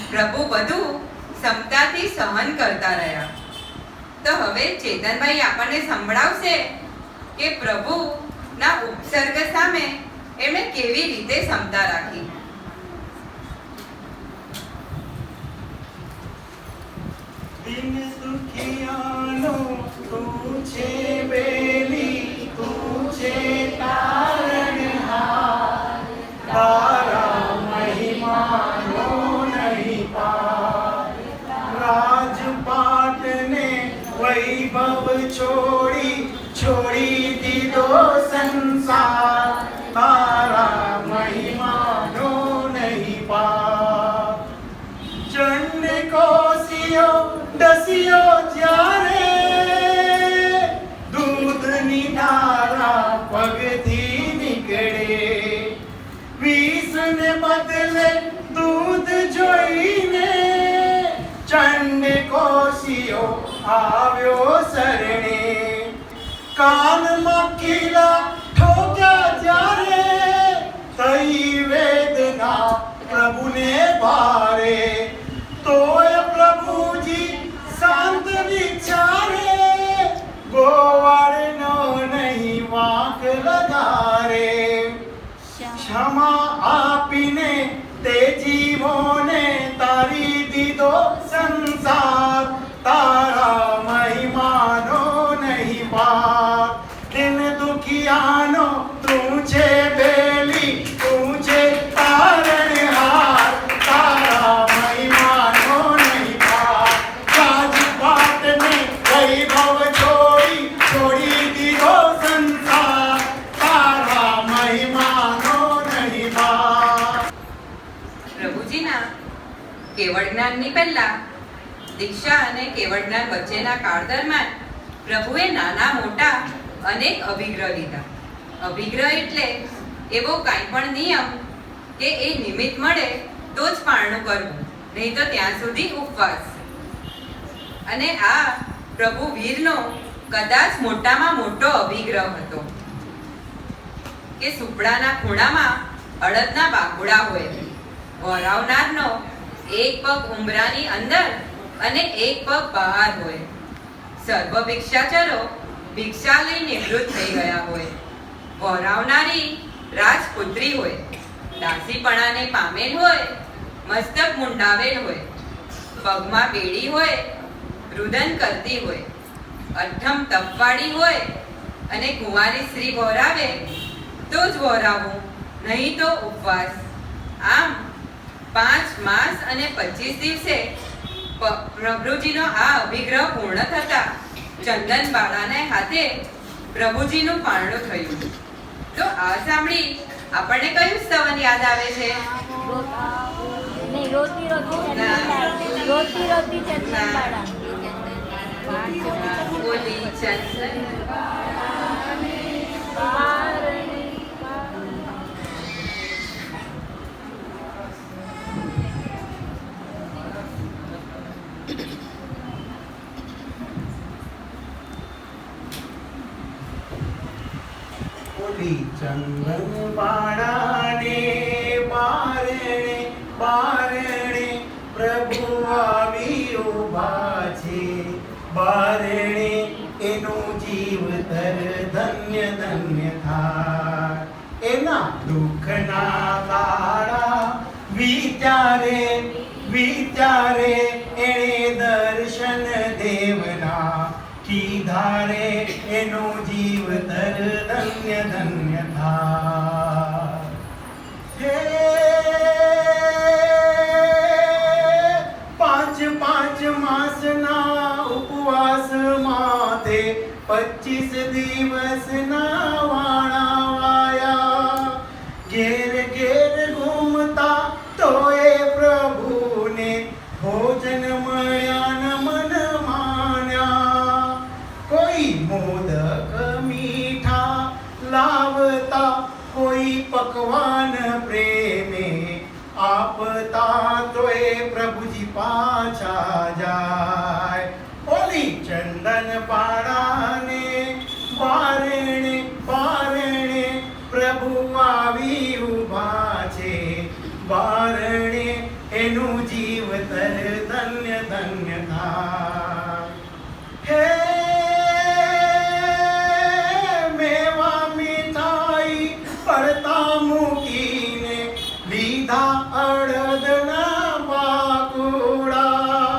પ્રભુ બધું ક્ષમતાથી સહન કરતા રહ્યા. તો હવે ચેતનભાઈ આપણને સંભળાવશે કે પ્રભુના ઉપસર્ગ સામે એમણે કેવી રીતે ક્ષમતા રાખી. દિન દુખિયાનો તું છે બેલી, તું છે તારણહાર, તારા મહિમાનો નહીં પાર. રાજપાટને વૈભવ છોડી દીધો સંસાર, તારા મહિમાનો નહીં પાર. ચંડ કોશિયો દસિયો જ્યારે, દૂધની ધારા પગથી નીકળે. વિષને બદલે દૂધ જોઈને ચંડ કોશિયો આવ્યો શરણે. કાનમાં કીલા ઠોક્યા જ્યારે, થઈ વેદના પ્રભુને ભારે. તોય પ્રભુજી શાંત વિચારે, ગોવાળનો નહીં વાંક લગારે. ક્ષમા આપીને તે જીવોને તારી દીધો સંસાર, તારા મહિમાનો નહીં પાર. દિન દુખિયાનો તું છે બેલી, તું છે તારણહાર, તારા મહિમાનો નહીં પાર. રાજપાટને વૈભવ છોડી દીધો સંસાર, તારા મહિમાનો નહીં પાર. પ્રભુજીના કેવળ જ્ઞાનની પહેલા દીક્ષા અને કેવળ જ્ઞાન વચ્ચેના કાળ દરમિયાન પ્રભુએ નાના મોટા અનેક અભિગ્રહ લીધા. અભિગ્રહ એટલે એવો કાંઈ પણ નિયમ કે એ નિમિત્ત મળે તો જ પારણું કરવું, નહીં તો ત્યાં સુધી ઉપવાસ. અને આ પ્રભુ વીરનો કદાચ મોટામાં મોટો અભિગ્રહ હતો કે સુપડાના ખૂણામાં અડદના બાકુડા હોય. વરાવનારનો એક પગ ઉંબરાની અંદર અને એક પગ બહાર હોય. સર્વ ભિક્ષાચરો ભિક્ષા લઈ નિવૃત્ત થઈ ગયા હોય. વરાવનારી રાજપુત્રી હોય. દાસીપણાને પામેલ હોય, મસ્તક મુંડાવેલ હોય, પગમાં બેડી હોય, રુદન કરતી હોય, અઠમ તપવાડી હોય અને કુંવારી સ્ત્રી વહોરાવે તો જ વહોરાવું, નહીં તો ઉપવાસ. આમ 5 માસ અને 25 દિવસે પ્રભુજીનો આ અભિગ્રહ પૂર્ણ થતા ચંદન બાળાને હાથે પ્રભુજીનું પારણું થયું. તો આ સાંભળી આપણને કયું સ્તવન યાદ આવે છે? રોતી ચંદનબાળા. બોલી ચંદન ચંદન બાળાને બારણે બારણે પ્રભુ આવી ઉભા છે. બારણે એનું જીવતર ધન્ય ધન્ય થાય. એના દુઃખના દાડા વિચારે વિચારે એણે દર્શન દેવના કીધારે એનું જીવતર ધન્ય ધન્ય થાય. હે પાંચ માસના ઉપવાસ માથે 25 દિવસના વાણા વાયા. ઘેર ઘેર ઘૂમતા તોય પ્રભુને ભોજન મળ્યા ન મન માન્યા. કોઈ મોદક મીઠા લાવતા કોઈ પકવાન પ્રેમે આપતા તોય પ્રભુજી પાછા જાય. ઓલી ચંદન પાડાને બારણે બારણે પ્રભુ આવી ઉભા છે. બારણે એનું જીવતર ધન્ય ધન્ય થાય. હે મેવા મીઠાઈ પડતા મૂકીને લીધા અડદના પાકુડા.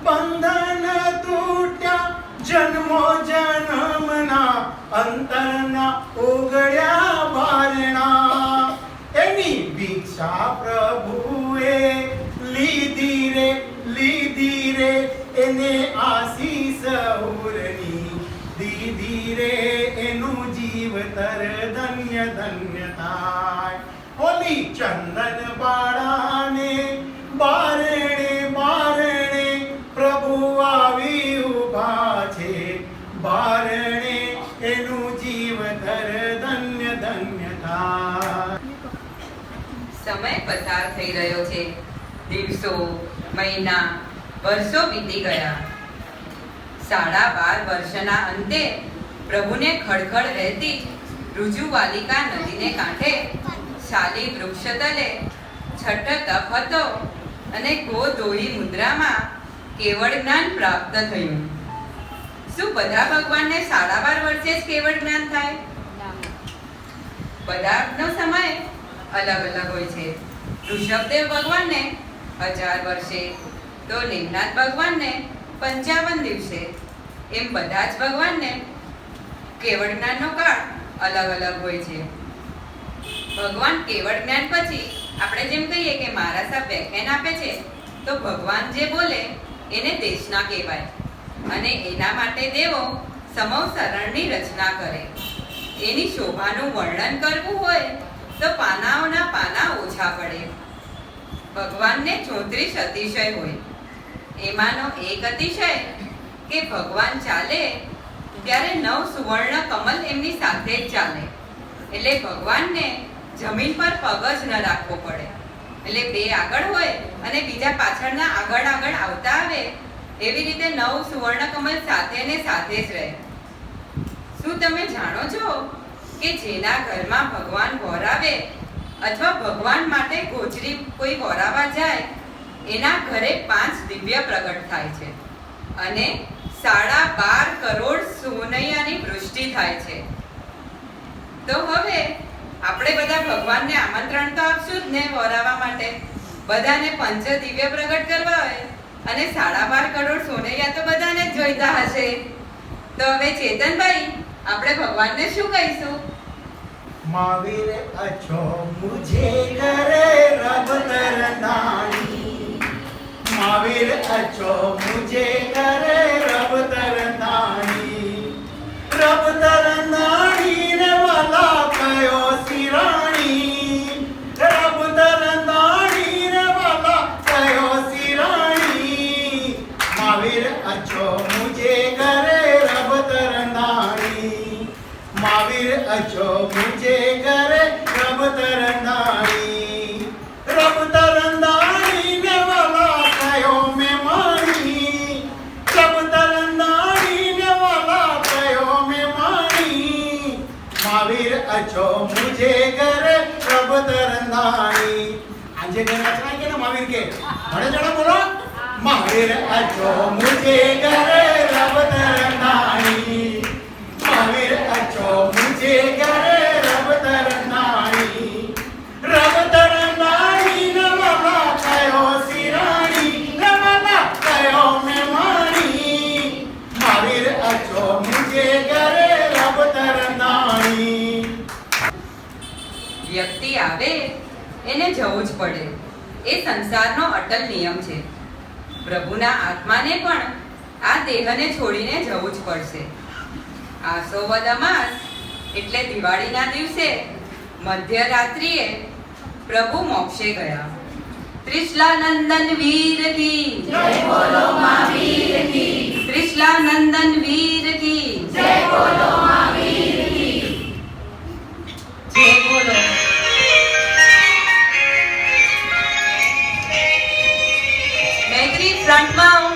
બંધન તૂટ્યા જન્મો જન્મના અંતરના ઉગડ્યા બારણા. એની ભિક્ષા પ્રભુએ લીધી રે એને આશીષ ઉરની દીધી રે એનું જીવતર ધન્ય ધન્ય થાય. ઓલી ચંદન બાળાને બારણે બારણે પ્રભુ આવી ઉભા છે. બારણે એનું જીવતર ધન્ય ધન્ય થાય. સમય પસાર થઈ રહ્યો છે. દિવસો, મહિના, વર્ષો વીતી ગયા. 12.5 વર્ષના અંતે પ્રભુને ખડખડ રહેતી ઋજુવાલિકા નદીને કાંઠે શાલી વૃક્ષ તલે છઠ્ઠ તપ હતો અને ગોદોહી મુદ્રામાં કેવળ જ્ઞાન પ્રાપ્ત થયું. શું બધા ભગવાનને 12.5 વર્ષે જ કેવળ જ્ઞાન થાય? બધાનો સમય અલગ અલગ હોય છે. ઋષભદેવ ભગવાનને 1000 વર્ષે, તો નિમનાથ ભગવાનને 55 દિવસે. એમ બધા જ ભગવાનને કેવળ જ્ઞાનનો કાળ અલગ અલગ હોય છે. ભગવાન કેવળ જ્ઞાન પછી આપણે જેમ કહીએ કે મારા સાહેબ વ્યાખ્યાન આપે છે, તો ભગવાન જે બોલે એને દેશના કહેવાય. અને એના માટે દેવો સમવ સરણની રચના કરે. એની શોભાનું વર્ણન કરવું હોય તો પાનાઓના પાના ઓછા પડે. ભગવાનને 34 અતિશય હોય. એમાંનો એક અતિશય કે ભગવાન ચાલે ત્યારે 9 સુવર્ણ કમલ એમની સાથે જ ચાલે. એટલે ભગવાનને જમીન પર પગ જ ન રાખવો પડે. એટલે 2 આગળ હોય અને બીજા પાછળના આગળ આગળ આવતા આવે, એવી રીતે 9 સુવર્ણ કમલ સાથે ને સાથે જ રહે. શું તમે જાણો છો કે જેના ઘરમાં ભગવાન વોરાવે અથવા ભગવાન માટે ગોચરી કોઈ વોરાવા જાય, એના ઘરે 5 દિવ્ય પ્રગટ થાય છે અને 12.5 કરોડ સોનૈયાની વૃષ્ટિ થાય છે. તો હવે આપણે બધા ભગવાનને આમંત્રણ તો આપશું જ ને વોરાવા માટે. બધાને પંચ દિવ્ય પ્રગટ કરવા હોય અને 12.5 કરોડ સોનૈયા તો બધાને જ જોઈતા હશે. તો હવે ચેતનભાઈ, આપણે ભગવાનને શું કહીશું? महावीर अच्छो मुझे करे रब तरनानी. महावीर अच्छो मुझे करे रब तरनानी. रब तरनानी रे वाला कयो सिराणी. रब तरनानी रे वाला कयो सिराणी. महावीर अच्छो मुझे करे रब तरनानी. महावीर अच्छो मुझे करे रब तरनानी. रब तरनानी ने वाला कयो में मानी. નાણી આજે ઘર અચરાય કે ના મહાવીર કે ભણે જણા બોલો મહાવીર અચો મુજે ઘરે રબ નાણી મહાવીર અચો મુજે ઘરે રબ નાણી નમલા કયો સિરાણી નમલા કયો મેમાણી મહાવીર અચો મુજે ઘરે રબ નાણી વ્યક્તિ આવે એને જવું જ પડે એ સંસારનો અટલ નિયમ છે. પ્રભુના આત્માને પણ આ દેહને છોડીને જવું જ પડશે. આસો વદ અમાસ એટલે દિવાળીના દિવસે મધ્યરાત્રિએ પ્રભુ મોક્ષે ગયા. ત્રિશલાનંદન વીર કી જય બોલો મહાવીર કી. ત્રિશલાનંદન વીર કી જય બોલો મહાવીર કી. જય બોલો. મેઘરી ફ્રન્ટમાં આવો.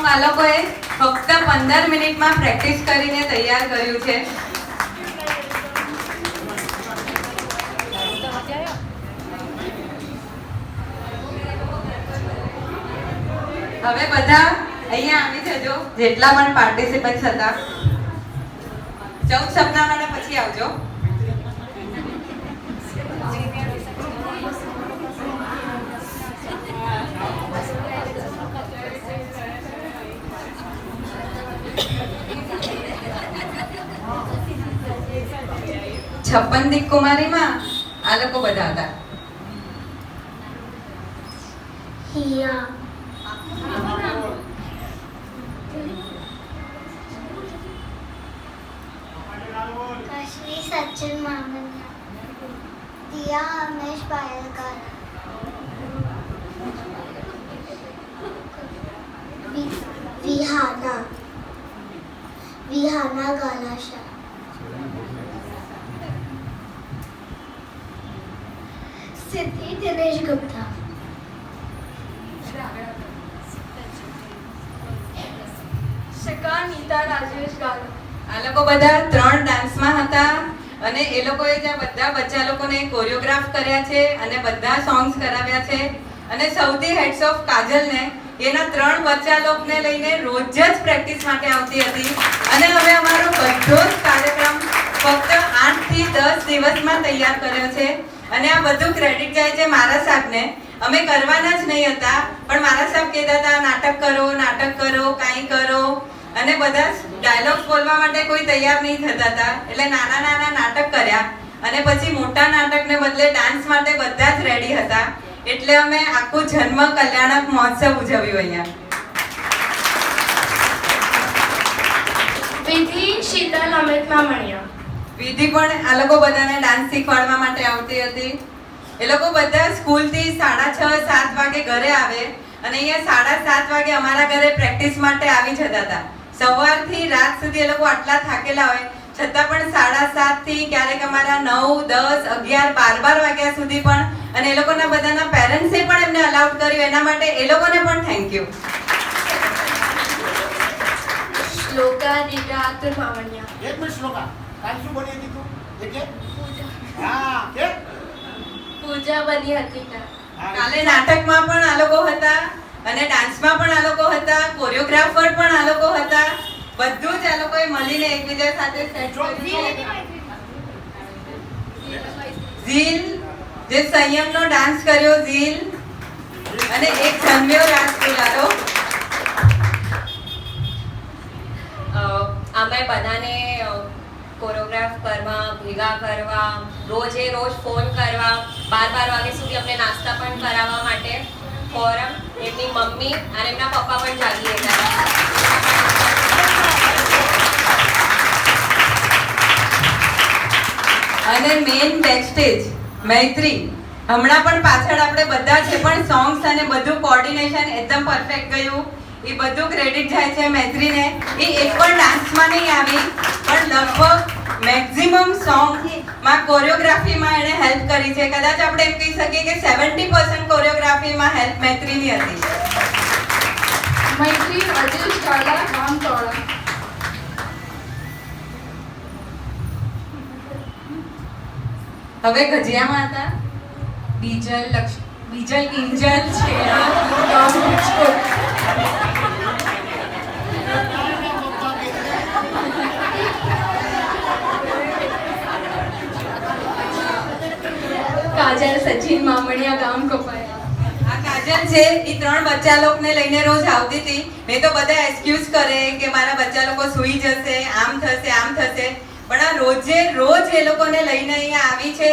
આ લોકોએ ફક્ત 15 મિનિટમાં પ્રેક્ટિસ કરીને તૈયાર કર્યું છે. હવે બધા અહીંયા આવી જજો જેટલા પણ પાર્ટિસિપન્ટ્સ હતા. 14 સપના માટે પછી આવજો. છપ્પન દીક કુમારીમાં આ લોકો બધા હતા. Here. काश्मीर सचिन मामन दिया हमेश पायलकर विहाना गालाशा सिद्धि दिनेश गुप्ता शिका नीता राजेश गाला. આ લોકો બધા 3 ડાન્સમાં હતા અને એ લોકોએ જ્યાં બધા બચ્ચા લોકોને કોરિયોગ્રાફ કર્યા છે અને બધા સોંગ્સ કરાવ્યા છે. અને સૌથી હેડ્સ ઓફ કાજલને એના 3 બચ્ચા લોકોને લઈને રોજ જ પ્રેક્ટિસ માટે આવતી હતી. અને હવે અમારો બધો જ કાર્યક્રમ ફક્ત 8 થી 10 દિવસમાં તૈયાર કર્યો છે. અને આ બધું ક્રેડિટ જાય છે મારા સાહેબને. અમે કરવાના જ નહીં હતા પણ મારા સાહેબ કહેતા હતા નાટક કરો કાંઈ કરો. અને બધા ડાયલોગ્સ બોલવા માટે કોઈ તૈયાર નહીં થતા હતા એટલે નાના નાના નાટક કર્યા અને પછી મોટા નાટકને બદલે ડાન્સ માટે બધા જ રેડી હતા. એટલે અમે આખું જન્મ કલ્યાણક મહોત્સવ ઉજવ્યું અહીંયા. વિધિ શીતલ અમિત મામણિયા. વિધિ પણ આ લોકો બધાને ડાન્સ શીખવાડવા માટે આવતી હતી. એ લોકો બધા સ્કૂલથી 6:30-7 વાગે ઘરે આવે અને અહીંયા 7:30 વાગે અમારા ઘરે પ્રેક્ટિસ માટે આવી જતા હતા. સવારથી રાત સુધી એ લોકો આટલા થાકેલા હોય છતાં પણ 7:30 થી ક્યારેક અમારા 9, 10, 11, 12 વાગ્યા સુધી પણ, અને એ લોકોના બધાના પેરેન્ટ્સે પણ એમને અલાઉડ કર્યું, એના માટે એ લોકોને પણ થેન્ક યુ. શ્લોકા દીકરા આતુર મામણિયા. એક મિનિટ શ્લોકા, કાલ શું બની હતી તું? એ કે? હા, કે? પૂજા બની હતી કાલ. કાલે નાટકમાં પણ આ લોકો હતા અને ડાન્સમાં પણ આ લોકો હતા, કોરિયોગ્રાફર પણ આ લોકો હતા. બધું જ આ લોકોએ મળીને એકબીજા સાથે સેટ કર્યું છે. ઝીલ જે સંયમનો ડાન્સ કર્યો, ઝીલ, અને એક જન્મ્યો રાસ દુલારો. અમે બધાને કોરિયોગ્રાફ કરવા, ભેગા કરવા, રોજે રોજ ફોન કરવા, 12 વાગે સુધી અમને નાસ્તા પણ કરાવવા માટે ફોરમ એમની મમ્મી અને એમના પપ્પા પણ જાગી હતા. અને મેઇન બેકસ્ટેજ મૈત્રી, હમણાં પણ પાછળ આપણે બધા છે પણ સોંગ્સ અને બધું કોર્ડિનેશન એકદમ પરફેક્ટ ગયું. એ બધું ક્રેડિટ જાય છે મૈત્રીને. એ એક પણ ડાન્સમાં નહીં આવી પણ લગભગ મેક્સિમમ સોંગમાં કોરિયોગ્રાફીમાં એણે હેલ્પ કરી છે. કદાચ આપણે એમ કહી શકીએ કે 70% કોરિયોગ્રાફીમાં હેલ્પ મૈત્રીની હતી. મૈત્રી અજેશ ગાલા ગામ તોડા. હવે ગજિયામાં હતા બીજલ કિંજલ છે ગામ રાજકોટ. કાજલ સચિન મામણિયા ગામ કપાયા. આ કાજલ છે એ 3 બચ્ચા લોકોને લઈને રોજ આવતી હતી. મેં તો બધા એક્સક્યુઝ કરે કે મારા બચ્ચા લોકો સૂઈ જશે, આમ થશે, આમ થશે, પણ આ રોજે રોજ એ લોકોને લઈને અહીંયા આવી છે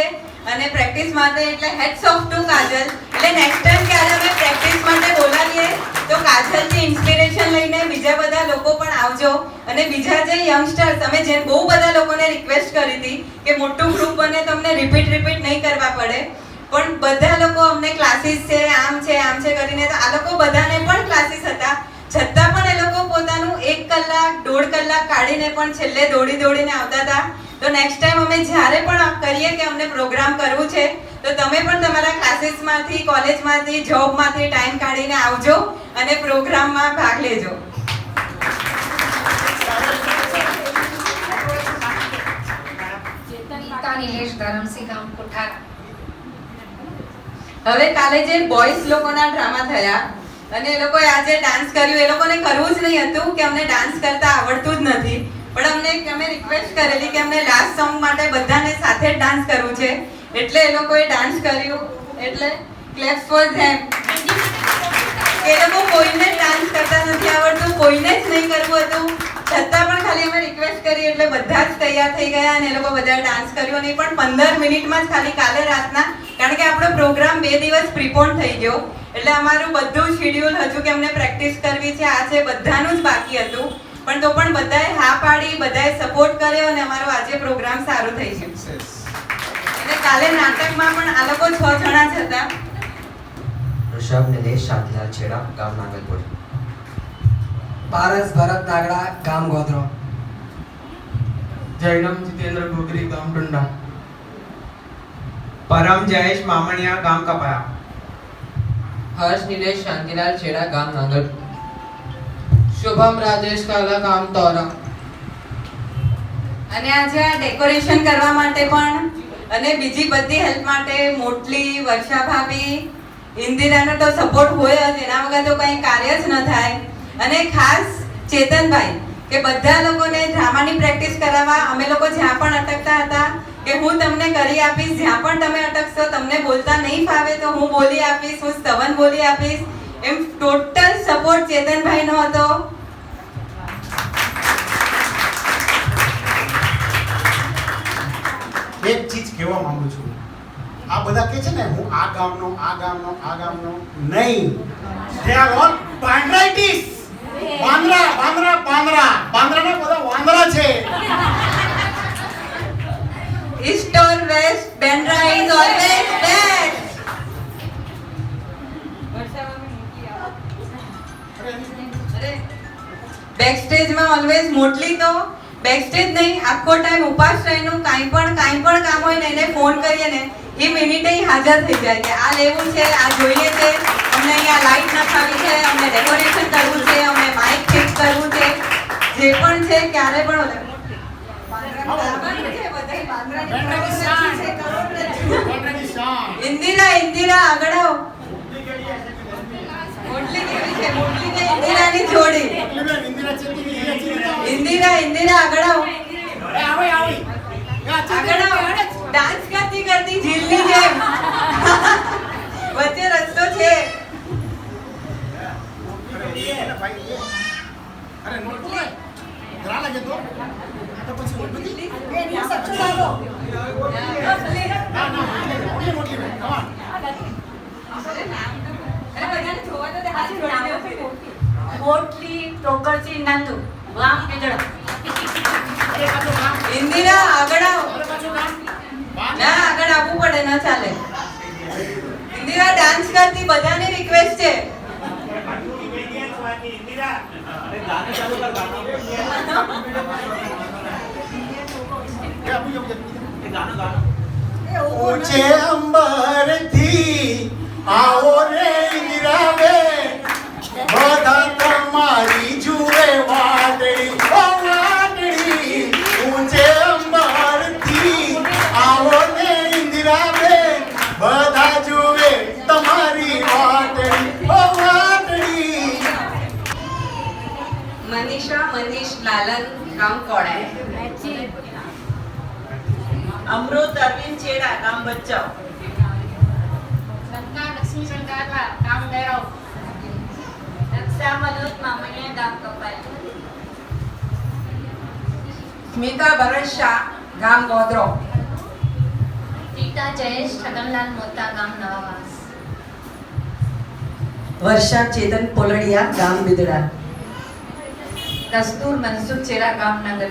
અને પ્રેક્ટિસ માટે. એટલે હેડ્સ ઓફ ટુ કાજલ. એટલે નેક્સ્ટ ટાઈમ ક્યારે અમે પ્રેક્ટિસ માટે બોલાવીએ તો કાજલથી ઇન્સ્પિરેશન લઈને બીજા બધા લોકો પણ આવજો. અને બીજા જે યંગસ્ટર્સ, અમે જે બહુ બધા લોકોને રિક્વેસ્ટ કરી હતી કે મોટું ગ્રુપ બને તો અમને રિપીટ નહીં કરવા પડે, પણ બધા લોકો અમને ક્લાસીસ છે, આમ છે, આમ છે કરીને, તો આ લોકો બધાને પણ ક્લાસીસ હતા છતાં પણ એ લોકો પોતાનું 1 કલાક 1.5 કલાક કાઢીને પણ છેલ્લે દોડીને આવતા હતા. તો નેક્સ્ટ ટાઈમ અમે જ્યારે પણ કરીએ કે અમને પ્રોગ્રામ કરવું છે તો તમે પણ તમારા ક્લાસીસમાંથી, કોલેજમાંથી, જોબમાંથી ટાઈમ કાઢીને આવજો અને પ્રોગ્રામમાં ભાગ લેજો. હવે કાલે જે બોયઝ લોકોના ડ્રામા થયા અને એ લોકોએ આજે ડાન્સ કર્યું, એ લોકોને કરવું જ નહીં હતું કે અમને ડાન્સ કરતા આવડતું જ નથી, પણ અમે રિક્વેસ્ટ કરેલી કે અમને લાસ્ટ સોંગ માટે બધાને સાથે જ ડાન્સ કરવું છે, એટલે એ લોકોએ ડાન્સ કર્યું. એટલે ક્લેપ્સ ફોર ધેમ. એ લોકો કોઈને ડાન્સ કરતા નથી આવડતું, કોઈને જ નહીં કરવું હતું, છતાં પણ ખાલી અમે રિક્વેસ્ટ કરી એટલે બધા જ તૈયાર થઈ ગયા અને એ લોકો બધા ડાન્સ કર્યો. નહીં પણ 15 મિનિટમાં જ ખાલી કાલે રાતના, કારણ કે આપણો પ્રોગ્રામ 2 દિવસ પ્રીપોન થઈ ગયો એટલે અમારું બધું શેડ્યુલ હજુ કે અમને પ્રેક્ટિસ કરવી છે, આ છે, બધાનું જ બાકી હતું, પણ તો પણ બધાએ હા પાડી, બધાએ સપોર્ટ કર્યો અને અમારો આજે પ્રોગ્રામ સારો થઈ ગયો. અને કાલે નાટકમાં પણ આ લોકો 6 જણા જ હતા. ઋષભ નિલેશ શાંતિલાલ છેડા ગામ નાગલપુર. પારસ ભરત નાગડા ગામ ગોધરો. જયરામ જીતેન્દ્ર ગોગરી ગામ ડુંડા. પરમ જયેશ મામણિયા ગામ કપાયા. હર્ષ નિલેશ શાંતિલાલ છેડા ગામ નાગલ. શુભમ રાજેશ કાલા ગામ તોરા. અને આજે આ ડેકોરેશન કરવા માટે પણ અને બીજી બધી હેલ્પ માટે મોટલી, વર્ષા ભાભી, ઇન્દિરાનો તો સપોર્ટ હોય જ, એના વગર તો કંઈ કાર્ય જ ન થાય. અને ખાસ ચેતનભાઈ કે બધા લોકોને ડ્રામાની પ્રેક્ટિસ કરાવવા. અમે લોકો જ્યાં પણ અટકતા હતા કે હું તમને કરી આપીશ, જ્યાં પણ તમે અટકશો, તમને બોલતા નહીં ફાવે તો હું બોલી આપીશ, હું સ્તવન બોલી આપીશ, એમ ટોટલ સપોર્ટ ચેતનભાઈનો હતો. એક ચીજ કહેવા માંગુ છું, આ બધા કે છે ને હું આ ગામનો નહીં, they are all Bandrites. પાંદરા પાંદરા પાંદરા પાંદરાના બધા વાંદરા છે. East or west Bandra is always best. બેકસ્ટેજમાં ઓલવેઝ મોટલી તો બેકસ્ટેજ નહીં, આખો ટાઈમ ઉપાસ રહીનું કાંઈ પણ કામ હોય ને એને ફોન કરીએ ને એ મિનિટે હાજર થઈ જાય કે આ લેવું છે, આ જોઈએ છે, અમને અહીંયા લાઈટ નખાવી છે, અમને ડેકોરેશન કરવું છે, અમને માઇક ફિક્સ કરવું છે, જે પણ છે ક્યારે પણ બેન્ડ્રાની શાન. ઇન્દિરા આગળ આવો. મોટલી કેવી છે? મોટલી ને ઇન્દિરાની જોડી. એટલે ઇન્દિરા ચેતી ની હીરા ચીરી. ઇન્દિરા આગળ આવો. આવે આવે. આગળ આવો. ડાન્સ કરતી જીલની જેમ વચ્ચે રસ્તો છે. અરે નોટ લે. ધરા લાગે તો. આ તો પછી મોટલી. ના motley motley come on. Motley ટોકરચી Nandu ગામ કેજડા. ઇન્દિરા આગળ આવો. અરે પાછું કામ. ના આગળ આવવું પડે, ન ચાલે. ઇન્દિરા ડાન્સ કરતી બધાની રિક્વેસ્ટ છે. ऊंचे अंबर थी आओ रे इंदिरा बेन બધા તમારી જુએ વાદળી ઓ વાદળી ઊંચે અંબર થી આવો ને ઇન્દિરા બેન બધા જુએ તમારી વાદળી ઓ વાદળી. મનીષા મનીષ લાલન ગામ કોડાય. અમૃત અરવિંદ ચેડા ગામ બચ્ચાઓ. લક્ષ્મી શંકરલા ગામ ડેરાવ. રક્ષા મનોજ મામણિયા ગામ કપાયા. સ્મિતા ભરત શાહ ગામ ગોધરો. રીતા જયેશ છગનલાલ મોતા ગામ નવાવાસ. વર્ષા ચેતન પોલડિયા ગામ બિદડા. કસ્તુર મનસુખ ચેરા ગામ નગર.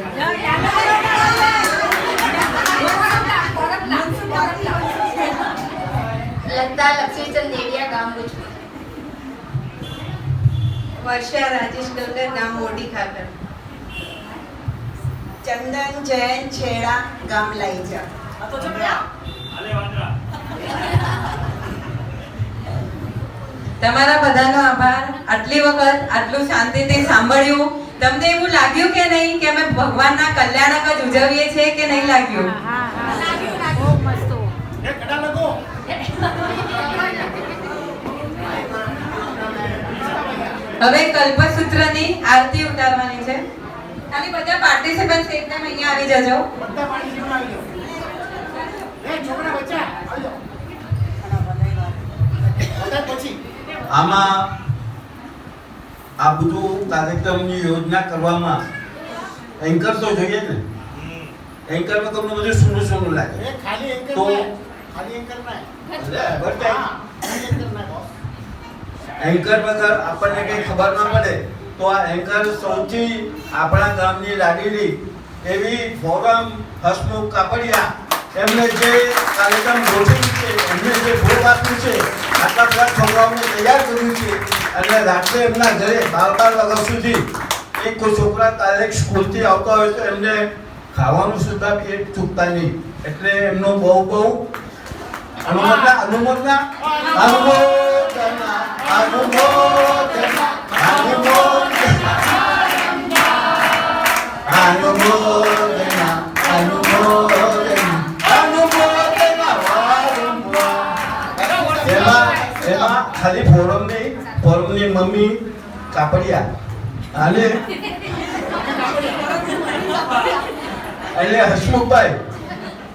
લતા લક્ષ્મીચંદ દેડિયા ગામ ગુજકોટ. વર્ષા રાજેશ ડંગર ગામ મોટી ખાકર. ચંદન જૈન છેડા ગામ લાઈજા. તમારા બધાનો આભાર. આટલી વખત આટલું શાંતિથી સાંભળ્યું. તમને એવું લાગ્યું કે નહીં કે અમે ભગવાનના કલ્યાણક જ ઉજવીએ છીએ કે નહીં લાગ્યું? એ કડા લગો. હવે કલ્પસૂત્રની આરતી ઉતારવાની છે. ખાલી બધા પાર્ટિસિપન્ટ્સ એકદમ અહીંયા આવી જજો. બધા પાણી જીવન આવી જાઓ. એ છોકરા બચ્ચા આવી જાઓ. બધા પછી આમાં આ બધું કાર્યક્રમની યોજના કરવામાં એન્કર તો જોઈએ ને. એન્કરમાં તમને બધું સોનું સોનું લાગે. એ ખાલી એન્કર તો ના ખાલી એન્કર ના હા, ખાલી એન્કર ના બોસ. એન્કર વગર આપણને કંઈ ખબર ના પડે. તો આ એન્કર સૌથી આપણા ગામની લાગેલી એવી ફોરમ હસમુખ કાપડિયા એમને જે કાર્યક્રમ ગોઠવ્યું છે, એમને જે ભોગ આપ્યું છે, આટલા બધા છોકરાઓને તૈયાર કર્યું છે અને રાત્રે એમના ઘરે 12 વાગ્યા સુધી એક કોઈ છોકરા કાલે સ્કૂલથી આવતા હોય તો એમને ખાવાનું સુદ્ધા પેટ ચૂકતા નહીં. એટલે એમનો બહુ બહુ અનુમોદના અનુમોદના અનુમોદના અનુમોદના અનુમોદના અનુમોદના અનુમોદના વારંવાર. એમાં ખાલી ફોરમની મમ્મી કાપડિયા અને એટલે હસમુખભાઈ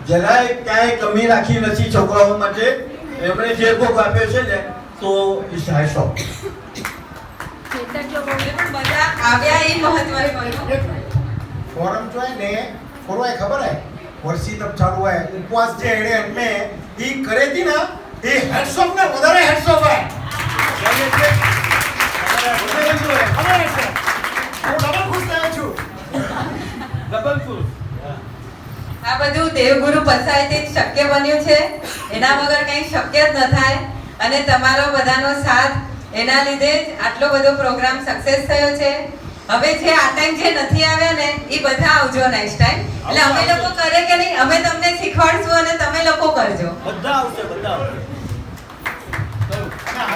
જરાય ક્યાંય કમી રાખી નથી છોકરાઓ માટે. એમણે જે ભોગ આપ્યો છે ને તો એ સાહેસો બધા આવ્યા એ મહત્વનું. ફોરમ जो है ने फोरो है खबर है वर्षी तब चालू है उपवास जे हेडे हमने ई करे थी ना ये हेड्स ऑफ ने વધારે हेड्स ऑफ है खबर है હું ડબલ ખુશ થયો છું. ડબલ ખુશ. આ બધું દેવગુરુ પસાયથી જ શક્ય બન્યું છે. એના વગર કંઈ શક્ય જ ન થાય. અને તમારો બધાનો સાથ એના લીધે જ આટલો બધો પ્રોગ્રામ સક્સેસ થયો છે. હવે જે આ ટાઈમ જે નથી આવ્યા ને એ બધા આવજો નેક્સ્ટ ટાઈમ. એટલે અમે લોકો કરે કે નહીં, અમે તમને શીખવાડશું અને તમે લોકો કરજો. બધા આવશે.